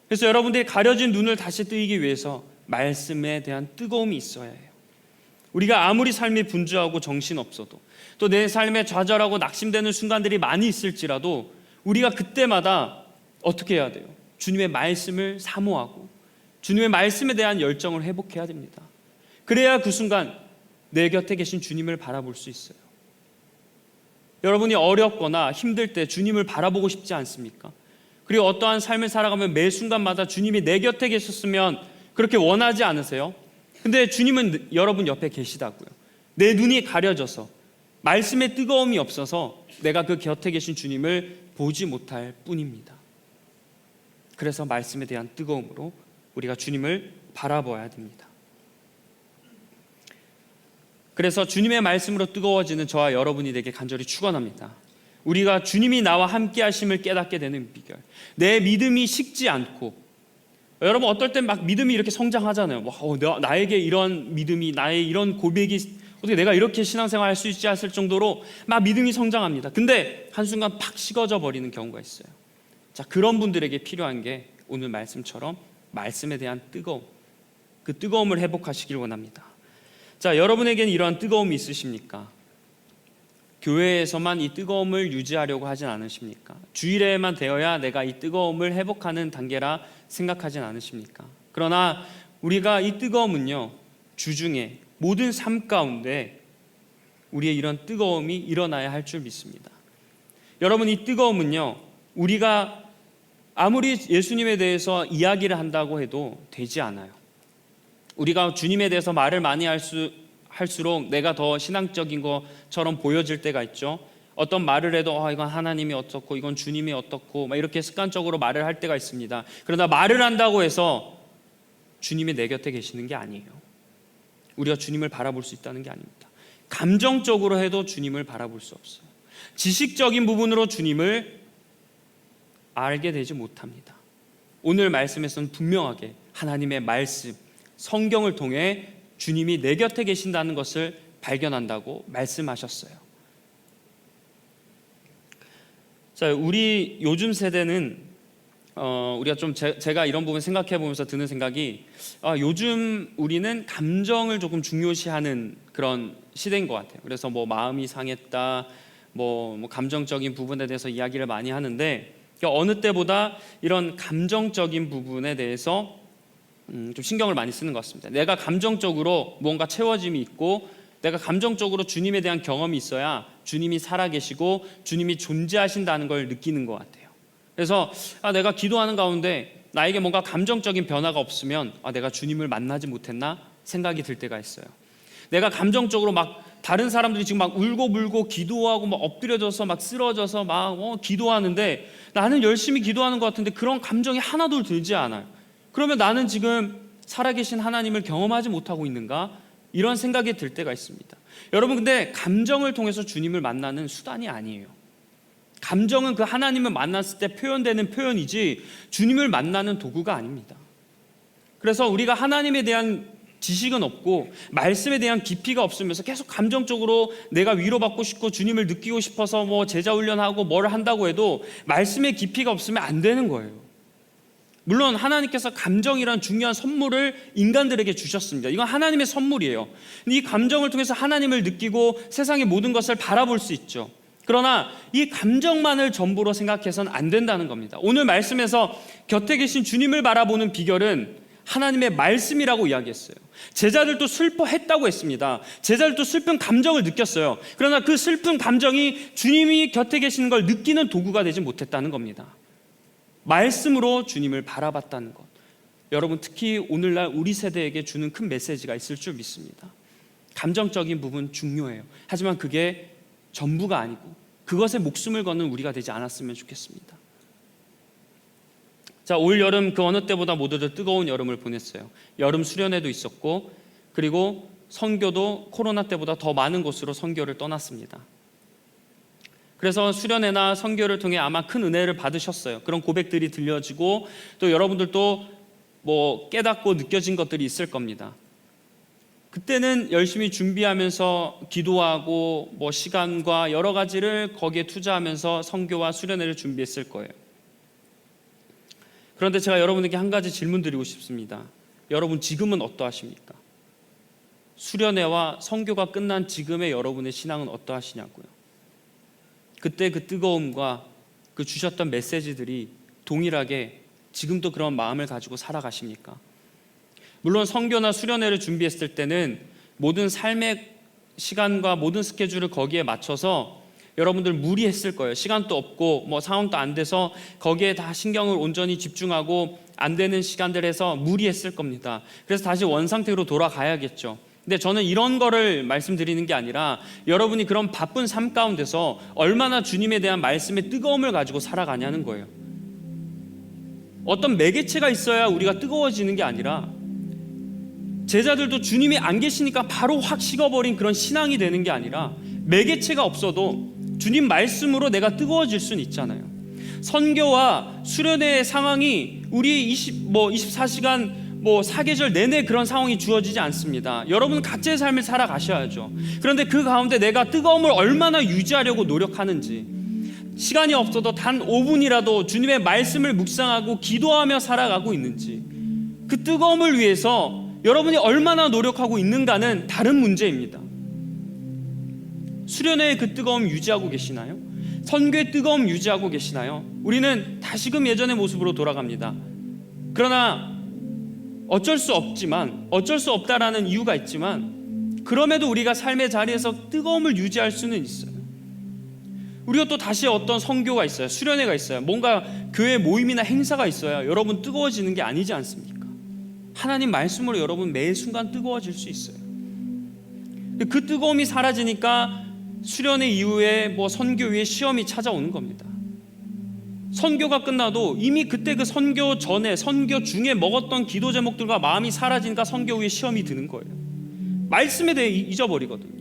그래서 여러분들이 가려진 눈을 다시 뜨이기 위해서 말씀에 대한 뜨거움이 있어야 해요. 우리가 아무리 삶이 분주하고 정신없어도 또 내 삶에 좌절하고 낙심되는 순간들이 많이 있을지라도 우리가 그때마다 어떻게 해야 돼요? 주님의 말씀을 사모하고 주님의 말씀에 대한 열정을 회복해야 됩니다. 그래야 그 순간 내 곁에 계신 주님을 바라볼 수 있어요. 여러분이 어렵거나 힘들 때 주님을 바라보고 싶지 않습니까? 그리고 어떠한 삶을 살아가면 매 순간마다 주님이 내 곁에 계셨으면 그렇게 원하지 않으세요? 근데 주님은 여러분 옆에 계시다고요. 내 눈이 가려져서 말씀에 뜨거움이 없어서 내가 그 곁에 계신 주님을 보지 못할 뿐입니다. 그래서 말씀에 대한 뜨거움으로 우리가 주님을 바라봐야 됩니다. 그래서 주님의 말씀으로 뜨거워지는 저와 여러분이 되게 간절히 축원합니다. 우리가 주님이 나와 함께 하심을 깨닫게 되는 비결, 내 믿음이 식지 않고, 여러분 어떨 땐 막 믿음이 이렇게 성장하잖아요. 나에게 이런 믿음이, 나의 이런 고백이 어떻게 내가 이렇게 신앙생활 할 수 있지 않을 정도로 막 믿음이 성장합니다. 근데 한순간 팍 식어져 버리는 경우가 있어요. 자, 그런 분들에게 필요한 게 오늘 말씀처럼 말씀에 대한 뜨거움, 그 뜨거움을 회복하시길 원합니다. 자, 여러분에게는 이러한 뜨거움이 있으십니까? 교회에서만 이 뜨거움을 유지하려고 하진 않으십니까? 주일에만 되어야 내가 이 뜨거움을 회복하는 단계라 생각하진 않으십니까? 그러나 우리가 이 뜨거움은요, 주중에 모든 삶 가운데 우리의 이런 뜨거움이 일어나야 할 줄 믿습니다. 여러분, 이 뜨거움은요, 우리가 아무리 예수님에 대해서 이야기를 한다고 해도 되지 않아요. 우리가 주님에 대해서 말을 많이 할수록 내가 더 신앙적인 것처럼 보여질 때가 있죠. 어떤 말을 해도 이건 하나님이 어떻고 이건 주님이 어떻고 막 이렇게 습관적으로 말을 할 때가 있습니다. 그러나 말을 한다고 해서 주님이 내 곁에 계시는 게 아니에요. 우리가 주님을 바라볼 수 있다는 게 아닙니다. 감정적으로 해도 주님을 바라볼 수 없어요. 지식적인 부분으로 주님을 알게 되지 못합니다. 오늘 말씀에서는 분명하게 하나님의 말씀, 성경을 통해 주님이 내 곁에 계신다는 것을 발견한다고 말씀하셨어요. 자, 우리 요즘 세대는 우리가 좀 제가 이런 부분 생각해 보면서 드는 생각이 요즘 우리는 감정을 조금 중요시하는 그런 시대인 것 같아요. 그래서 뭐 마음이 상했다, 뭐 감정적인 부분에 대해서 이야기를 많이 하는데 어느 때보다 이런 감정적인 부분에 대해서 좀 신경을 많이 쓰는 것 같습니다. 내가 감정적으로 뭔가 채워짐이 있고 내가 감정적으로 주님에 대한 경험이 있어야 주님이 살아계시고 주님이 존재하신다는 걸 느끼는 것 같아요. 그래서 내가 기도하는 가운데 나에게 뭔가 감정적인 변화가 없으면 내가 주님을 만나지 못했나 생각이 들 때가 있어요. 내가 감정적으로 막 다른 사람들이 지금 막 울고 불고 기도하고 막 엎드려져서 막 쓰러져서 막 기도하는데 나는 열심히 기도하는 것 같은데 그런 감정이 하나도 들지 않아요. 그러면 나는 지금 살아계신 하나님을 경험하지 못하고 있는가? 이런 생각이 들 때가 있습니다. 여러분, 근데 감정을 통해서 주님을 만나는 수단이 아니에요. 감정은 그 하나님을 만났을 때 표현되는 표현이지 주님을 만나는 도구가 아닙니다. 그래서 우리가 하나님에 대한 지식은 없고 말씀에 대한 깊이가 없으면서 계속 감정적으로 내가 위로받고 싶고 주님을 느끼고 싶어서 뭐 제자 훈련하고 뭘 한다고 해도 말씀의 깊이가 없으면 안 되는 거예요. 물론 하나님께서 감정이란 중요한 선물을 인간들에게 주셨습니다. 이건 하나님의 선물이에요. 이 감정을 통해서 하나님을 느끼고 세상의 모든 것을 바라볼 수 있죠. 그러나 이 감정만을 전부로 생각해서는 안 된다는 겁니다. 오늘 말씀에서 곁에 계신 주님을 바라보는 비결은 하나님의 말씀이라고 이야기했어요. 제자들도 슬퍼했다고 했습니다. 제자들도 슬픈 감정을 느꼈어요. 그러나 그 슬픈 감정이 주님이 곁에 계시는 걸 느끼는 도구가 되지 못했다는 겁니다. 말씀으로 주님을 바라봤다는 것, 여러분 특히 오늘날 우리 세대에게 주는 큰 메시지가 있을 줄 믿습니다. 감정적인 부분 중요해요. 하지만 그게 전부가 아니고 그것에 목숨을 거는 우리가 되지 않았으면 좋겠습니다. 자, 올 여름 그 어느 때보다 모두들 뜨거운 여름을 보냈어요. 여름 수련회도 있었고 그리고 선교도 코로나 때보다 더 많은 곳으로 선교를 떠났습니다. 그래서 수련회나 선교를 통해 아마 큰 은혜를 받으셨어요. 그런 고백들이 들려지고 또 여러분들도 뭐 깨닫고 느껴진 것들이 있을 겁니다. 그때는 열심히 준비하면서 기도하고 뭐 시간과 여러 가지를 거기에 투자하면서 선교와 수련회를 준비했을 거예요. 그런데 제가 여러분에게 한 가지 질문 드리고 싶습니다. 여러분 지금은 어떠하십니까? 수련회와 선교가 끝난 지금의 여러분의 신앙은 어떠하시냐고요. 그때 그 뜨거움과 그 주셨던 메시지들이 동일하게 지금도 그런 마음을 가지고 살아가십니까? 물론 선교나 수련회를 준비했을 때는 모든 삶의 시간과 모든 스케줄을 거기에 맞춰서 여러분들 무리했을 거예요. 시간도 없고 뭐 상황도 안 돼서 거기에 다 신경을 온전히 집중하고 안 되는 시간들에서 무리했을 겁니다. 그래서 다시 원상태로 돌아가야겠죠. 근데 저는 이런 거를 말씀드리는 게 아니라 여러분이 그런 바쁜 삶 가운데서 얼마나 주님에 대한 말씀의 뜨거움을 가지고 살아가냐는 거예요. 어떤 매개체가 있어야 우리가 뜨거워지는 게 아니라 제자들도 주님이 안 계시니까 바로 확 식어버린 그런 신앙이 되는 게 아니라 매개체가 없어도 주님 말씀으로 내가 뜨거워질 수는 있잖아요. 선교와 수련회의 상황이 우리 24시간 사계절 내내 그런 상황이 주어지지 않습니다. 여러분은 각자의 삶을 살아가셔야죠. 그런데 그 가운데 내가 뜨거움을 얼마나 유지하려고 노력하는지, 시간이 없어도 단 5분이라도 주님의 말씀을 묵상하고 기도하며 살아가고 있는지, 그 뜨거움을 위해서 여러분이 얼마나 노력하고 있는가는 다른 문제입니다. 수련회의 그 뜨거움 유지하고 계시나요? 선교의 뜨거움 유지하고 계시나요? 우리는 다시금 예전의 모습으로 돌아갑니다. 그러나 어쩔 수 없다라는 이유가 있지만, 그럼에도 우리가 삶의 자리에서 뜨거움을 유지할 수는 있어요. 우리가 또 다시 어떤 선교가 있어요. 수련회가 있어요. 뭔가 교회 모임이나 행사가 있어야 여러분 뜨거워지는 게 아니지 않습니까? 하나님 말씀으로 여러분 매 순간 뜨거워질 수 있어요. 그 뜨거움이 사라지니까 수련회 이후에 선교 위에 시험이 찾아오는 겁니다. 선교가 끝나도 이미 그때 그 선교 전에, 선교 중에 먹었던 기도 제목들과 마음이 사라지니까 선교 후에 시험이 드는 거예요. 말씀에 대해 잊어버리거든요.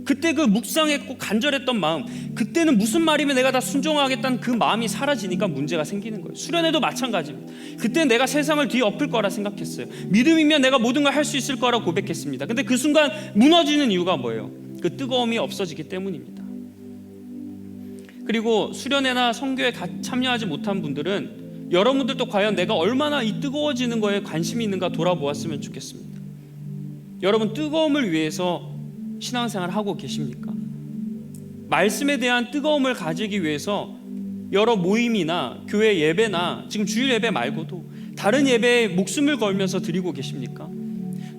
그때 그 묵상했고 간절했던 마음, 그때는 무슨 말이면 내가 다 순종하겠다는 그 마음이 사라지니까 문제가 생기는 거예요. 수련회도 마찬가지입니다. 그때 내가 세상을 뒤엎을 거라 생각했어요. 믿음이면 내가 모든 걸 할 수 있을 거라 고백했습니다. 근데 그 순간 무너지는 이유가 뭐예요? 그 뜨거움이 없어지기 때문입니다. 그리고 수련회나 선교에 참여하지 못한 분들은 여러분들도 과연 내가 얼마나 이 뜨거워지는 거에 관심이 있는가 돌아보았으면 좋겠습니다. 여러분 뜨거움을 위해서 신앙생활을 하고 계십니까? 말씀에 대한 뜨거움을 가지기 위해서 여러 모임이나 교회 예배나 지금 주일 예배 말고도 다른 예배에 목숨을 걸면서 드리고 계십니까?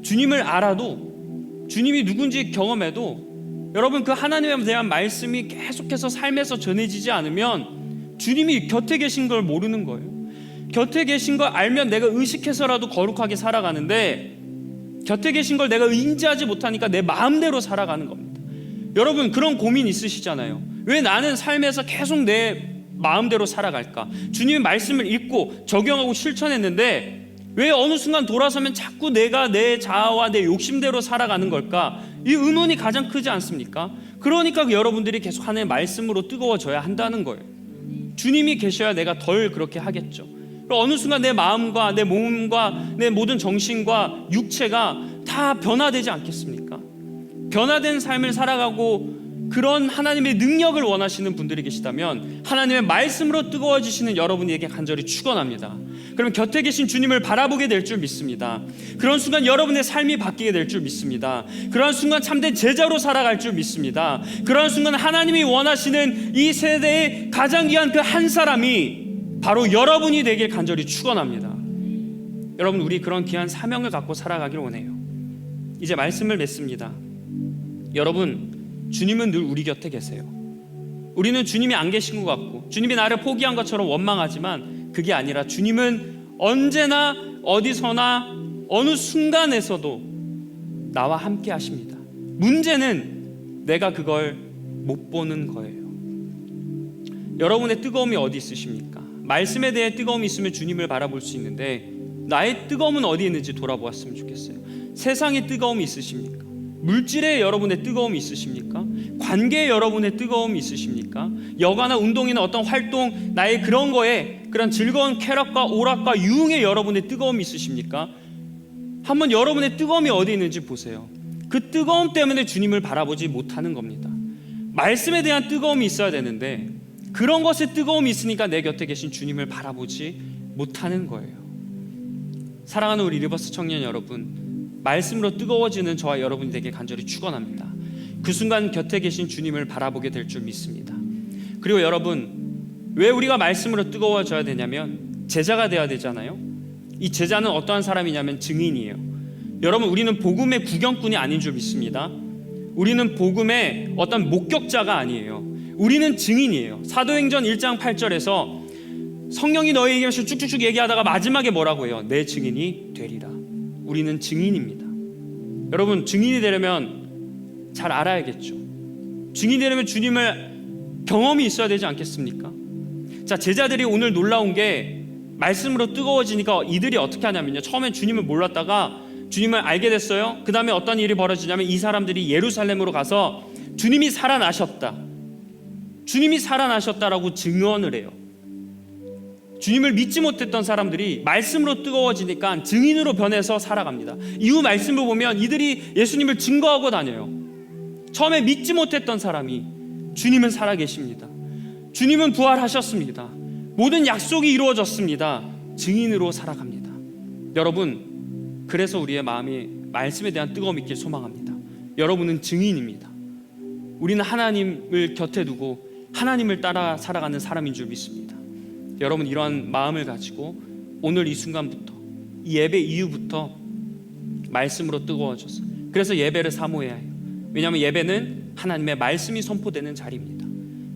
주님을 알아도, 주님이 누군지 경험해도 여러분 그 하나님에 대한 말씀이 계속해서 삶에서 전해지지 않으면 주님이 곁에 계신 걸 모르는 거예요. 곁에 계신 걸 알면 내가 의식해서라도 거룩하게 살아가는데 곁에 계신 걸 내가 인지하지 못하니까 내 마음대로 살아가는 겁니다. 여러분 그런 고민 있으시잖아요. 왜 나는 삶에서 계속 내 마음대로 살아갈까? 주님의 말씀을 읽고 적용하고 실천했는데 왜 어느 순간 돌아서면 자꾸 내가 내 자아와 내 욕심대로 살아가는 걸까? 이 의문이 가장 크지 않습니까? 그러니까 여러분들이 계속 하나님의 말씀으로 뜨거워져야 한다는 거예요. 주님이 계셔야 내가 덜 그렇게 하겠죠. 어느 순간 내 마음과 내 몸과 내 모든 정신과 육체가 다 변화되지 않겠습니까? 변화된 삶을 살아가고 그런 하나님의 능력을 원하시는 분들이 계시다면 하나님의 말씀으로 뜨거워지시는 여러분에게 간절히 축원합니다. 그럼 곁에 계신 주님을 바라보게 될 줄 믿습니다. 그런 순간 여러분의 삶이 바뀌게 될 줄 믿습니다. 그런 순간 참된 제자로 살아갈 줄 믿습니다. 그런 순간 하나님이 원하시는 이 세대의 가장 귀한 그 한 사람이 바로 여러분이 되길 간절히 축원합니다. 여러분 우리 그런 귀한 사명을 갖고 살아가길 원해요. 이제 말씀을 맺습니다. 여러분 주님은 늘 우리 곁에 계세요. 우리는 주님이 안 계신 것 같고 주님이 나를 포기한 것처럼 원망하지만 그게 아니라 주님은 언제나 어디서나 어느 순간에서도 나와 함께 하십니다. 문제는 내가 그걸 못 보는 거예요. 여러분의 뜨거움이 어디 있으십니까? 말씀에 대해 뜨거움이 있으면 주님을 바라볼 수 있는데 나의 뜨거움은 어디 있는지 돌아보았으면 좋겠어요. 세상의 뜨거움이 있으십니까? 물질에 여러분의 뜨거움이 있으십니까? 관계에 여러분의 뜨거움이 있으십니까? 여가나 운동이나 어떤 활동, 나의 그런 거에 그런 즐거운 쾌락과 오락과 유흥에 여러분의 뜨거움이 있으십니까? 한번 여러분의 뜨거움이 어디 있는지 보세요. 그 뜨거움 때문에 주님을 바라보지 못하는 겁니다. 말씀에 대한 뜨거움이 있어야 되는데 그런 것에 뜨거움이 있으니까 내 곁에 계신 주님을 바라보지 못하는 거예요. 사랑하는 우리 리버스 청년 여러분, 말씀으로 뜨거워지는 저와 여러분이 되길 간절히 축원합니다. 그 순간 곁에 계신 주님을 바라보게 될 줄 믿습니다. 그리고 여러분, 왜 우리가 말씀으로 뜨거워져야 되냐면 제자가 되어야 되잖아요. 이 제자는 어떠한 사람이냐면 증인이에요. 여러분, 우리는 복음의 구경꾼이 아닌 줄 믿습니다. 우리는 복음의 어떤 목격자가 아니에요. 우리는 증인이에요. 사도행전 1장 8절에서 성령이 너희에게 쭉쭉쭉 얘기하다가 마지막에 뭐라고 해요? 내 증인이 되리라. 우리는 증인입니다. 여러분, 증인이 되려면 잘 알아야겠죠. 증인이 되려면 주님을 경험이 있어야 되지 않겠습니까? 자, 제자들이 오늘 놀라운 게 말씀으로 뜨거워지니까 이들이 어떻게 하냐면요, 처음엔 주님을 몰랐다가 주님을 알게 됐어요. 그 다음에 어떤 일이 벌어지냐면 이 사람들이 예루살렘으로 가서 주님이 살아나셨다, 주님이 살아나셨다라고 증언을 해요. 주님을 믿지 못했던 사람들이 말씀으로 뜨거워지니까 증인으로 변해서 살아갑니다. 이후 말씀을 보면 이들이 예수님을 증거하고 다녀요. 처음에 믿지 못했던 사람이 주님은 살아계십니다. 주님은 부활하셨습니다. 모든 약속이 이루어졌습니다. 증인으로 살아갑니다. 여러분, 그래서 우리의 마음이 말씀에 대한 뜨거움이 있길 소망합니다. 여러분은 증인입니다. 우리는 하나님을 곁에 두고 하나님을 따라 살아가는 사람인 줄 믿습니다. 여러분, 이러한 마음을 가지고 오늘 이 순간부터, 이 예배 이후부터 말씀으로 뜨거워져서, 그래서 예배를 사모해야 해요. 왜냐하면 예배는 하나님의 말씀이 선포되는 자리입니다.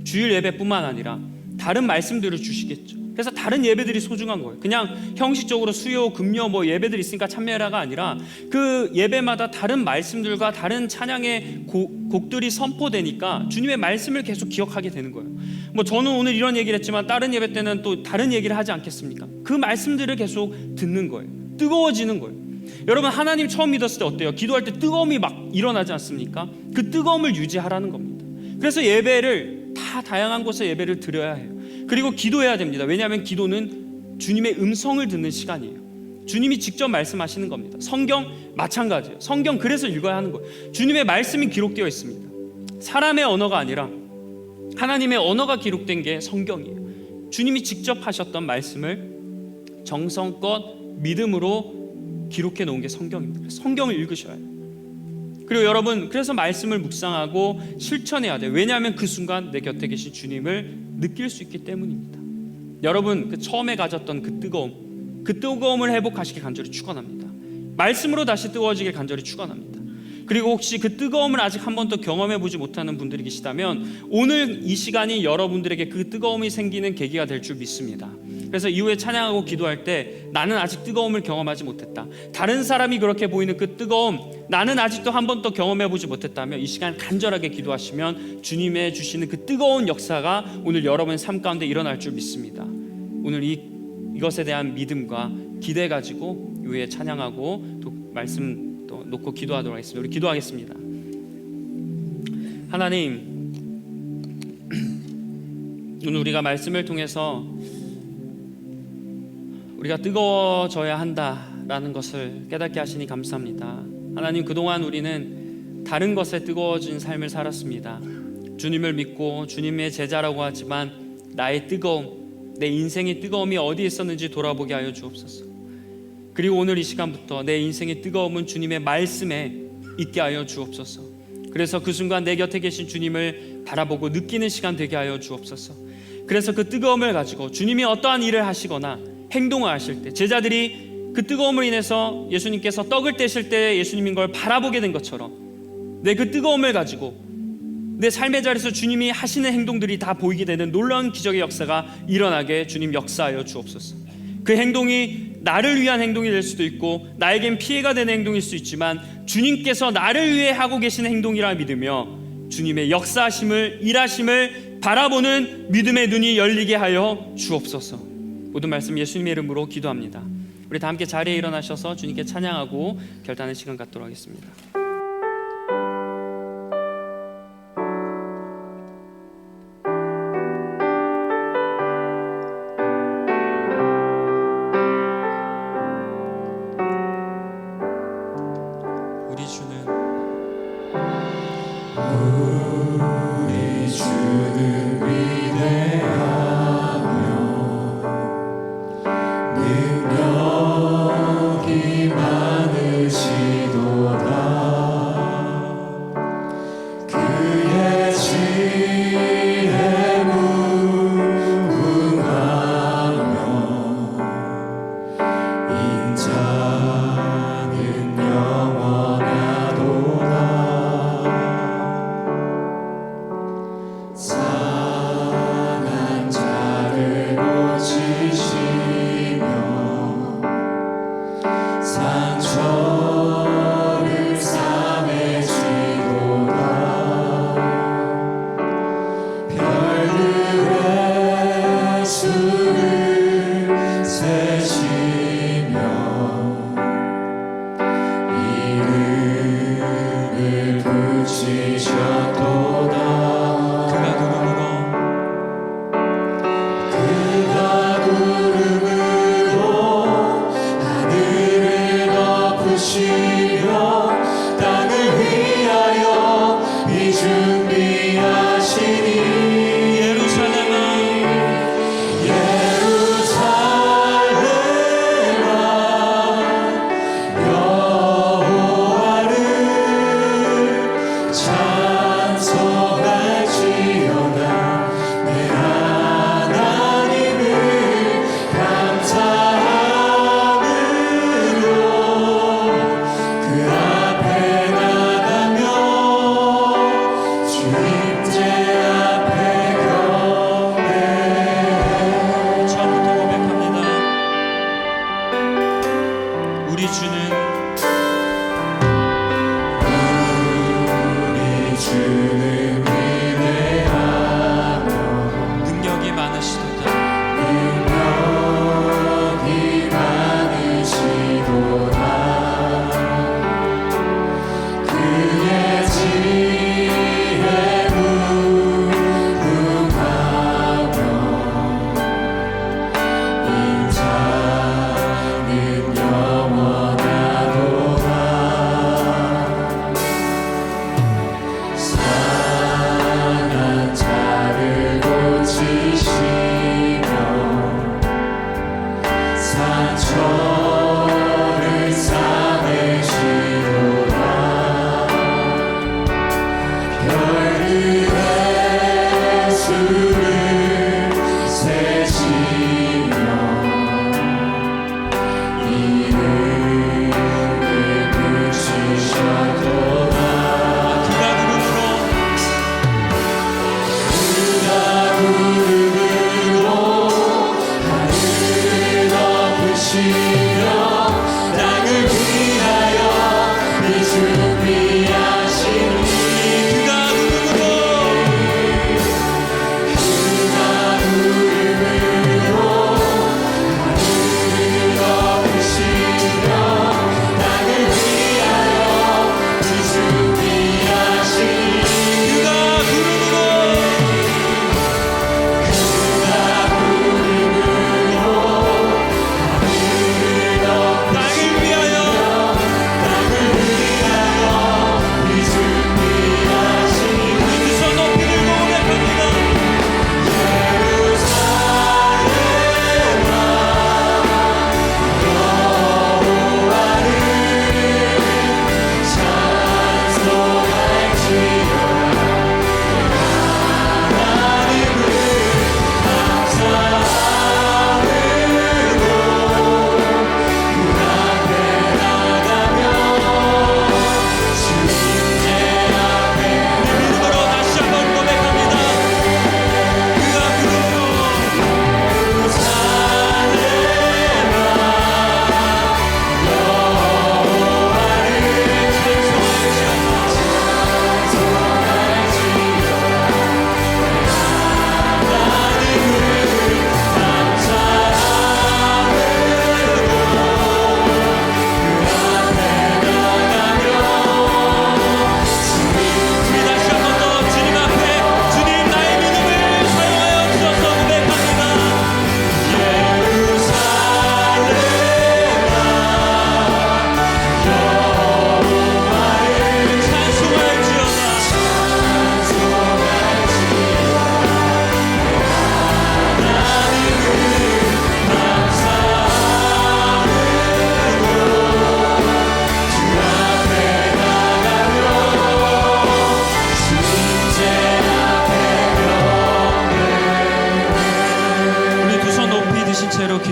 주일 예배뿐만 아니라 다른 말씀들을 주시겠죠. 그래서 다른 예배들이 소중한 거예요. 그냥 형식적으로 수요, 금요 뭐 예배들이 있으니까 참여해라가 아니라 그 예배마다 다른 말씀들과 다른 찬양의 곡들이 선포되니까 주님의 말씀을 계속 기억하게 되는 거예요. 뭐 저는 오늘 이런 얘기를 했지만 다른 예배 때는 또 다른 얘기를 하지 않겠습니까? 그 말씀들을 계속 듣는 거예요. 뜨거워지는 거예요. 여러분, 하나님 처음 믿었을 때 어때요? 기도할 때 뜨거움이 막 일어나지 않습니까? 그 뜨거움을 유지하라는 겁니다. 그래서 예배를 다 다양한 곳에 예배를 드려야 해요. 그리고 기도해야 됩니다. 왜냐하면 기도는 주님의 음성을 듣는 시간이에요. 주님이 직접 말씀하시는 겁니다. 성경 마찬가지예요. 성경 그래서 읽어야 하는 거예요. 주님의 말씀이 기록되어 있습니다. 사람의 언어가 아니라 하나님의 언어가 기록된 게 성경이에요. 주님이 직접 하셨던 말씀을 정성껏 믿음으로 기록해 놓은 게 성경입니다. 성경을 읽으셔야 해요. 그리고 여러분, 그래서 말씀을 묵상하고 실천해야 돼요. 왜냐하면 그 순간 내 곁에 계신 주님을 느낄 수 있기 때문입니다. 여러분, 그 처음에 가졌던 그 뜨거움을 회복하시길 간절히 축원합니다. 말씀으로 다시 뜨거워지길 간절히 축원합니다. 그리고 혹시 그 뜨거움을 아직 한 번도 경험해 보지 못하는 분들이 계시다면 오늘 이 시간이 여러분들에게 그 뜨거움이 생기는 계기가 될 줄 믿습니다. 그래서 이후에 찬양하고 기도할 때 나는 아직 뜨거움을 경험하지 못했다, 다른 사람이 그렇게 보이는 그 뜨거움 나는 아직도 한 번도 경험해 보지 못했다면 이 시간 간절하게 기도하시면 주님의 주시는 그 뜨거운 역사가 오늘 여러분의 삶 가운데 일어날 줄 믿습니다. 오늘 이것에 대한 믿음과 기대 가지고 이후에 찬양하고 또 말씀 또 놓고 기도하도록 하겠습니다. 우리 기도하겠습니다. 하나님, 오늘 우리가 말씀을 통해서 우리가 뜨거워져야 한다라는 것을 깨닫게 하시니 감사합니다. 하나님, 그동안 우리는 다른 것에 뜨거워진 삶을 살았습니다. 주님을 믿고 주님의 제자라고 하지만 나의 뜨거움, 내 인생의 뜨거움이 어디에 있었는지 돌아보게 하여 주옵소서. 그리고 오늘 이 시간부터 내 인생의 뜨거움은 주님의 말씀에 있게 하여 주옵소서. 그래서 그 순간 내 곁에 계신 주님을 바라보고 느끼는 시간 되게 하여 주옵소서. 그래서 그 뜨거움을 가지고 주님이 어떠한 일을 하시거나 행동을 하실 때 제자들이 그 뜨거움을 인해서 예수님께서 떡을 떼실 때 예수님인 걸 바라보게 된 것처럼 내 그 뜨거움을 가지고 내 삶의 자리에서 주님이 하시는 행동들이 다 보이게 되는 놀라운 기적의 역사가 일어나게 주님 역사하여 주옵소서. 그 행동이 나를 위한 행동이 될 수도 있고 나에겐 피해가 되는 행동일 수 있지만 주님께서 나를 위해 하고 계신 행동이라 믿으며 주님의 역사하심을, 일하심을 바라보는 믿음의 눈이 열리게 하여 주옵소서. 모든 말씀 예수님의 이름으로 기도합니다. 우리 다 함께 자리에 일어나셔서 주님께 찬양하고 결단의 시간 갖도록 하겠습니다. 우리 주는 위대하며 능력이 많으시도다. 그의 지혜에 무궁하며 인자는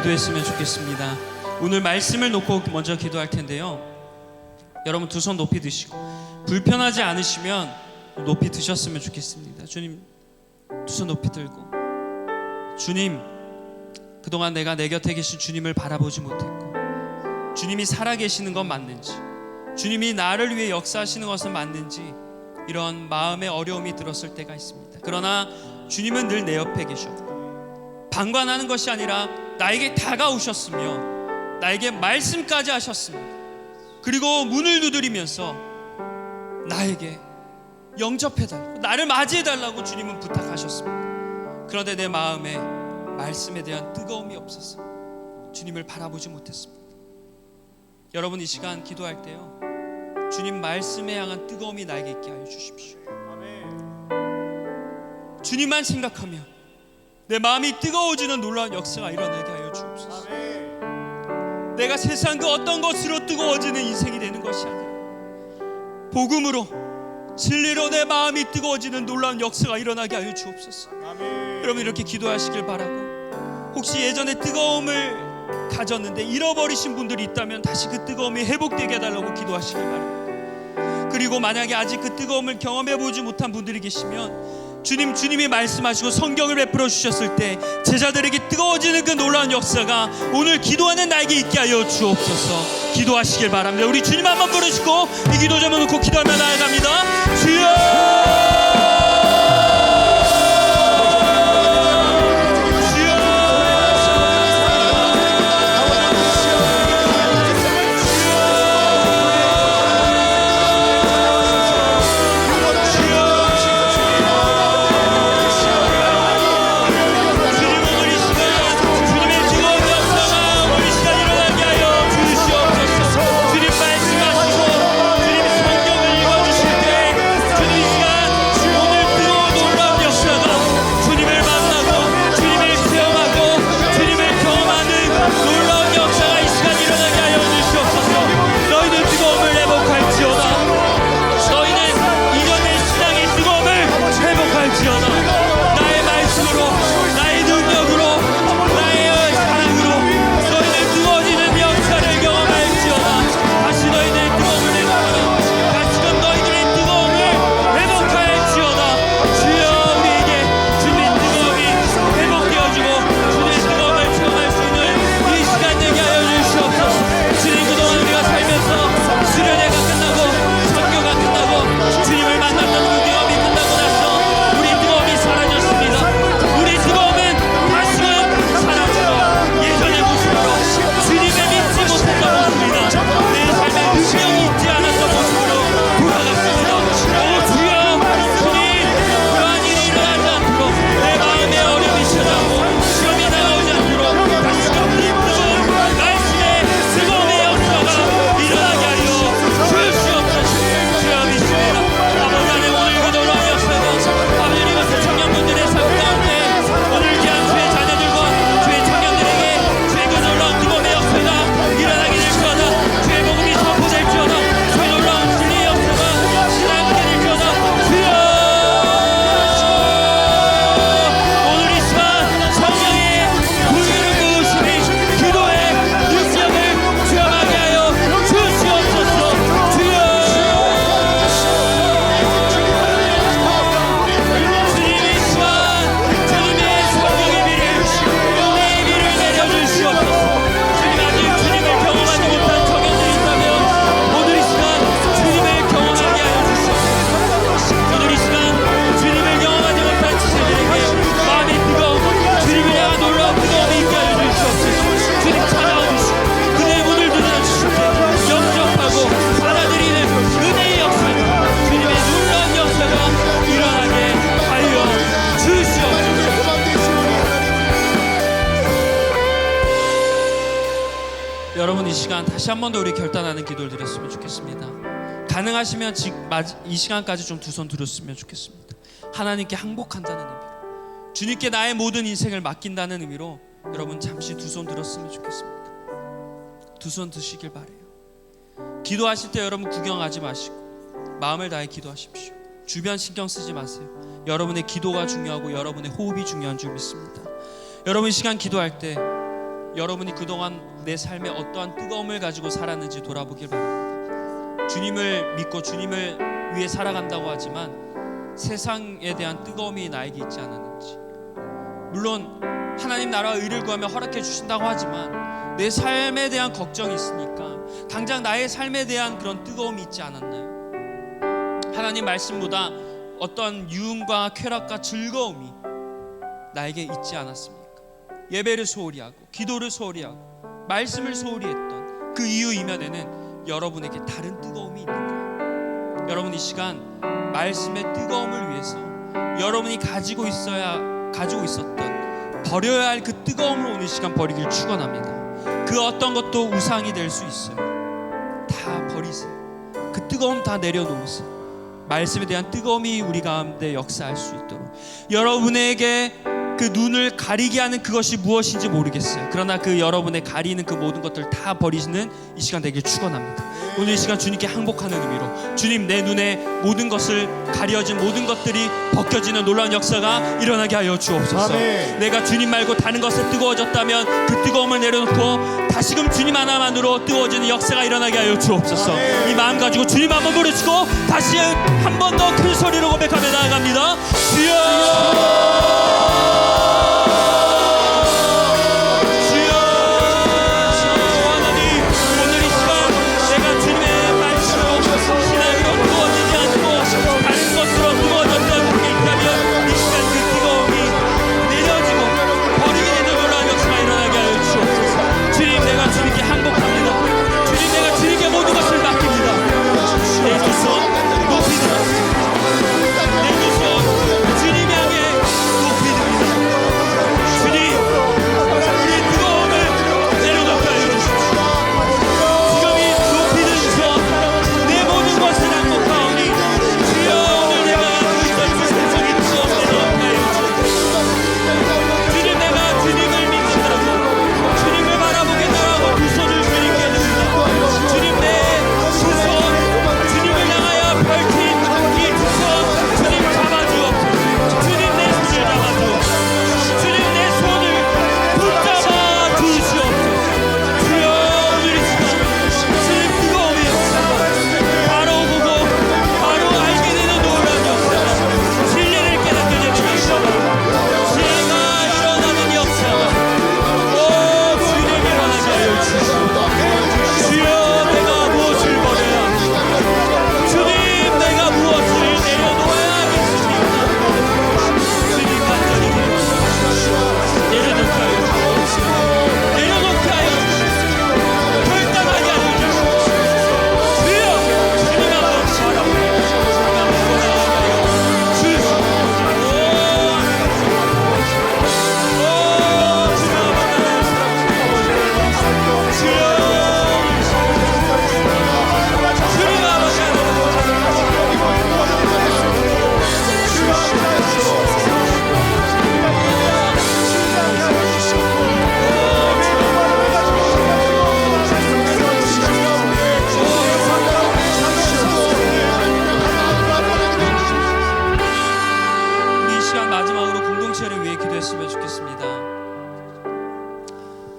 기도했으면 좋겠습니다. 오늘 말씀을 놓고 먼저 기도할 텐데요. 여러분 두 손 높이 드시고 불편하지 않으시면 높이 드셨으면 좋겠습니다. 주님, 두 손 높이 들고, 주님, 그동안 내가 내 곁에 계신 주님을 바라보지 못했고, 주님이 살아계시는 건 맞는지, 주님이 나를 위해 역사하시는 것은 맞는지 이런 마음의 어려움이 들었을 때가 있습니다. 그러나 주님은 늘 내 옆에 계셨고, 방관하는 것이 아니라 나에게 다가오셨으며 나에게 말씀까지 하셨습니다. 그리고 문을 두드리면서 나에게 영접해달라고, 나를 맞이해달라고 주님은 부탁하셨습니다. 그런데 내 마음에 말씀에 대한 뜨거움이 없어서 주님을 바라보지 못했습니다. 여러분, 이 시간 기도할 때요, 주님 말씀에 향한 뜨거움이 나에게 있게 하여 주십시오. 주님만 생각하며 내 마음이 뜨거워지는 놀라운 역사가 일어나게 하여 주옵소서. 내가 세상 그 어떤 것으로 뜨거워지는 인생이 되는 것이 아니라 복음으로, 진리로 내 마음이 뜨거워지는 놀라운 역사가 일어나게 하여 주옵소서. 여러분 이렇게 기도하시길 바라고, 혹시 예전에 뜨거움을 가졌는데 잃어버리신 분들이 있다면 다시 그 뜨거움이 회복되게 해달라고 기도하시길 바랍니다. 그리고 만약에 아직 그 뜨거움을 경험해보지 못한 분들이 계시면 주님이 말씀하시고 성경을 베풀어 주셨을 때 제자들에게 뜨거워지는 그 놀라운 역사가 오늘 기도하는 나에게 있게 하여 주옵소서. 기도하시길 바랍니다. 우리 주님 한번 부르시고 이 기도 제목 놓고 기도하며 나아갑니다. 주여! 여러분 이 시간 다시 한 번 더 우리 결단하는 기도를 드렸으면 좋겠습니다. 가능하시면 이 시간까지 좀 두 손 들었으면 좋겠습니다. 하나님께 항복한다는 의미로, 주님께 나의 모든 인생을 맡긴다는 의미로 여러분 잠시 두 손 들었으면 좋겠습니다. 두 손 드시길 바래요. 기도하실 때 여러분 구경하지 마시고 마음을 다해 기도하십시오. 주변 신경 쓰지 마세요. 여러분의 기도가 중요하고 여러분의 호흡이 중요한 줄 믿습니다. 여러분 이 시간 기도할 때 여러분이 그동안 내 삶에 어떠한 뜨거움을 가지고 살았는지 돌아보길 바랍니다. 주님을 믿고 주님을 위해 살아간다고 하지만 세상에 대한 뜨거움이 나에게 있지 않았는지, 물론 하나님 나라와 의를 구하며 허락해 주신다고 하지만 내 삶에 대한 걱정이 있으니까 당장 나의 삶에 대한 그런 뜨거움이 있지 않았나요? 하나님 말씀보다 어떠한 유흥과 쾌락과 즐거움이 나에게 있지 않았습니까? 예배를 소홀히 하고 기도를 소홀히 하고 말씀을 소홀히 했던 그 이유 이면에는 여러분에게 다른 뜨거움이 있는 거예요. 여러분 이 시간 말씀의 뜨거움을 위해서 여러분이 가지고 있었던 버려야 할 그 뜨거움을 오늘 시간 버리길 축원합니다. 그 어떤 것도 우상이 될 수 있어요. 다 버리세요. 그 뜨거움 다 내려놓으세요. 말씀에 대한 뜨거움이 우리 가운데 역사할 수 있도록 여러분에게 그 눈을 가리게 하는 그것이 무엇인지 모르겠어요. 그러나 그 여러분의 가리는 그 모든 것들을 다 버리시는 이 시간 되길 축원합니다. 오늘 이 시간 주님께 항복하는 의미로, 주님, 내 눈에 모든 것을 가려진 모든 것들이 벗겨지는 놀라운 역사가 일어나게 하여 주옵소서. 아멘. 내가 주님 말고 다른 것에 뜨거워졌다면 그 뜨거움을 내려놓고 다시금 주님 하나만으로 뜨거워지는 역사가 일어나게 하여 주옵소서. 아멘. 이 마음 가지고 주님 한번 부르시고 다시 한 번 더 큰 소리로 고백하며 나아갑니다. 주여,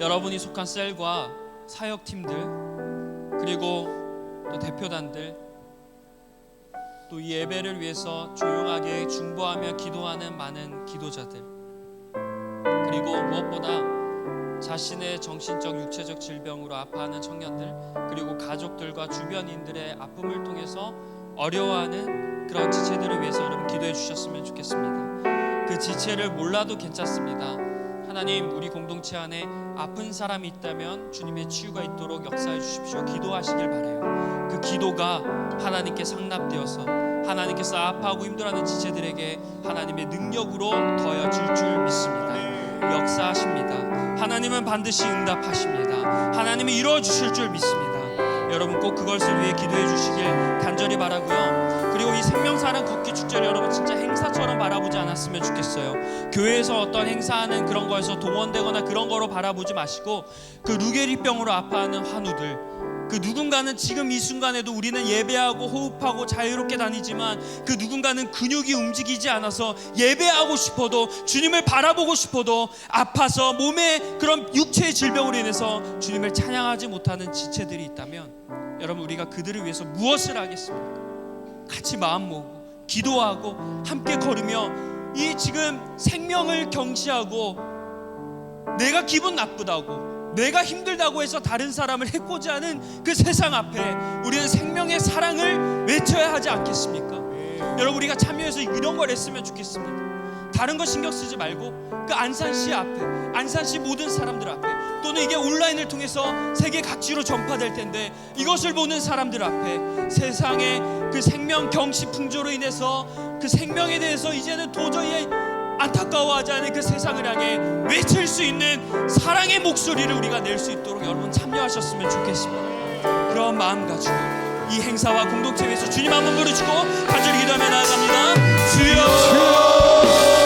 여러분이 속한 셀과 사역팀들, 그리고 또 대표단들, 또 이 예배를 위해서 조용하게 중보하며 기도하는 많은 기도자들, 그리고 무엇보다 자신의 정신적, 육체적 질병으로 아파하는 청년들, 그리고 가족들과 주변인들의 아픔을 통해서 어려워하는 그런 지체들을 위해서 여러분 기도해 주셨으면 좋겠습니다. 그 지체를 몰라도 괜찮습니다. 하나님, 우리 공동체 안에 아픈 사람이 있다면 주님의 치유가 있도록 역사해 주십시오. 기도하시길 바라요. 그 기도가 하나님께 상납되어서 하나님께서 아파하고 힘들어하는 지체들에게 하나님의 능력으로 더해질 줄 믿습니다. 역사하십니다. 하나님은 반드시 응답하십니다. 하나님이 이루어 주실 줄 믿습니다. 여러분 꼭 그것을 위해 기도해 주시길 간절히 바라고요. 그리고 이 생명사랑 걷기 축제를 여러분 진짜 행사처럼 바라보지 않았으면 좋겠어요. 교회에서 어떤 행사하는 그런 거에서 동원되거나 그런 거로 바라보지 마시고, 그 루게리병으로 아파하는 환우들, 그 누군가는 지금 이 순간에도 우리는 예배하고 호흡하고 자유롭게 다니지만 그 누군가는 근육이 움직이지 않아서 예배하고 싶어도, 주님을 바라보고 싶어도 아파서 몸의 그런 육체의 질병으로 인해서 주님을 찬양하지 못하는 지체들이 있다면, 여러분 우리가 그들을 위해서 무엇을 하겠습니까? 같이 마음 모으고 기도하고 함께 걸으며 이 지금 생명을 경시하고 내가 기분 나쁘다고, 내가 힘들다고 해서 다른 사람을 해코지 하는 그 세상 앞에 우리는 생명의 사랑을 외쳐야 하지 않겠습니까? 여러분 우리가 참여해서 이런 걸 했으면 좋겠습니다. 다른 거 신경 쓰지 말고 그 안산시 앞에, 안산시 모든 사람들 앞에, 또는 이게 온라인을 통해서 세계 각지로 전파될 텐데 이것을 보는 사람들 앞에 세상의 그 생명 경시 풍조로 인해서 그 생명에 대해서 이제는 도저히 안타까워하지 않은 그 세상을 향해 외칠 수 있는 사랑의 목소리를 우리가 낼 수 있도록 여러분 참여하셨으면 좋겠습니다. 그런 마음 가지고 이 행사와 공동체 위해서 주님 한번 부르시고 간절히 기도하며 나아갑니다. 주여,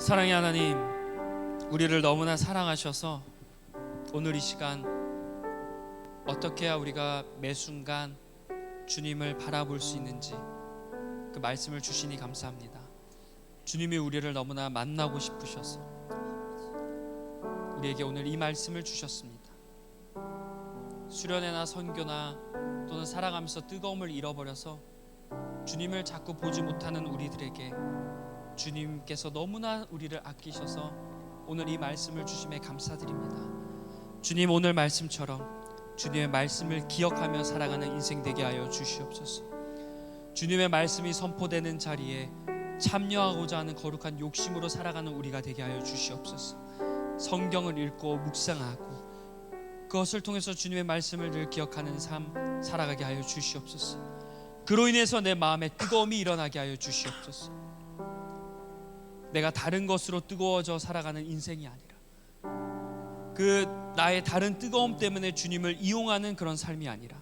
사랑의 하나님, 우리를 너무나 사랑하셔서 오늘 이 시간 어떻게 해야 우리가 매 순간 주님을 바라볼 수 있는지 그 말씀을 주시니 감사합니다. 주님이 우리를 너무나 만나고 싶으셔서 우리에게 오늘 이 말씀을 주셨습니다. 수련회나 선교나 또는 살아가면서 뜨거움을 잃어버려서 주님을 자꾸 보지 못하는 우리들에게 주님께서 너무나 우리를 아끼셔서 오늘 이 말씀을 주심에 감사드립니다. 주님, 오늘 말씀처럼 주님의 말씀을 기억하며 살아가는 인생 되게 하여 주시옵소서. 주님의 말씀이 선포되는 자리에 참여하고자 하는 거룩한 욕심으로 살아가는 우리가 되게 하여 주시옵소서. 성경을 읽고 묵상하고 그것을 통해서 주님의 말씀을 늘 기억하는 삶 살아가게 하여 주시옵소서. 그로 인해서 내 마음에 뜨거움이 일어나게 하여 주시옵소서. 내가 다른 것으로 뜨거워져 살아가는 인생이 아니라 그 나의 다른 뜨거움 때문에 주님을 이용하는 그런 삶이 아니라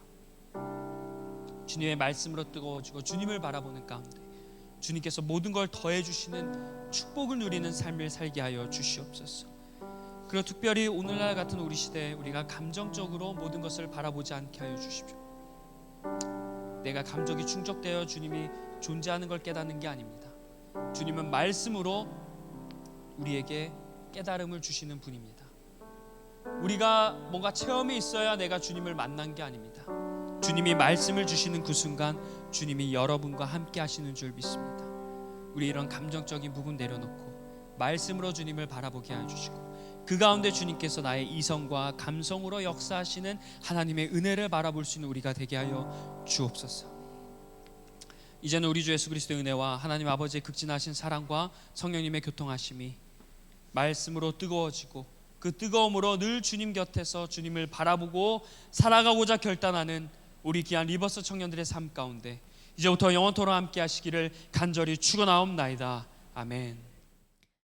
주님의 말씀으로 뜨거워지고 주님을 바라보는 가운데 주님께서 모든 걸 더해 주시는 축복을 누리는 삶을 살게 하여 주시옵소서. 그리고 특별히 오늘날 같은 우리 시대에 우리가 감정적으로 모든 것을 바라보지 않게 하여 주십시오. 내가 감정이 충족되어 주님이 존재하는 걸 깨닫는 게 아닙니다. 주님은 말씀으로 우리에게 깨달음을 주시는 분입니다. 우리가 뭔가 체험이 있어야 내가 주님을 만난 게 아닙니다. 주님이 말씀을 주시는 그 순간 주님이 여러분과 함께 하시는 줄 믿습니다. 우리 이런 감정적인 부분 내려놓고 말씀으로 주님을 바라보게 해주시고 그 가운데 주님께서 나의 이성과 감성으로 역사하시는 하나님의 은혜를 바라볼 수 있는 우리가 되게 하여 주옵소서. 이제는 우리 주 예수 그리스도의 은혜와 하나님 아버지의 극진하신 사랑과 성령님의 교통하심이 말씀으로 뜨거워지고 그 뜨거움으로 늘 주님 곁에서 주님을 바라보고 살아가고자 결단하는 우리 귀한 리버스 청년들의 삶 가운데 이제부터 영원토록 함께 하시기를 간절히 축원하옵나이다. 아멘.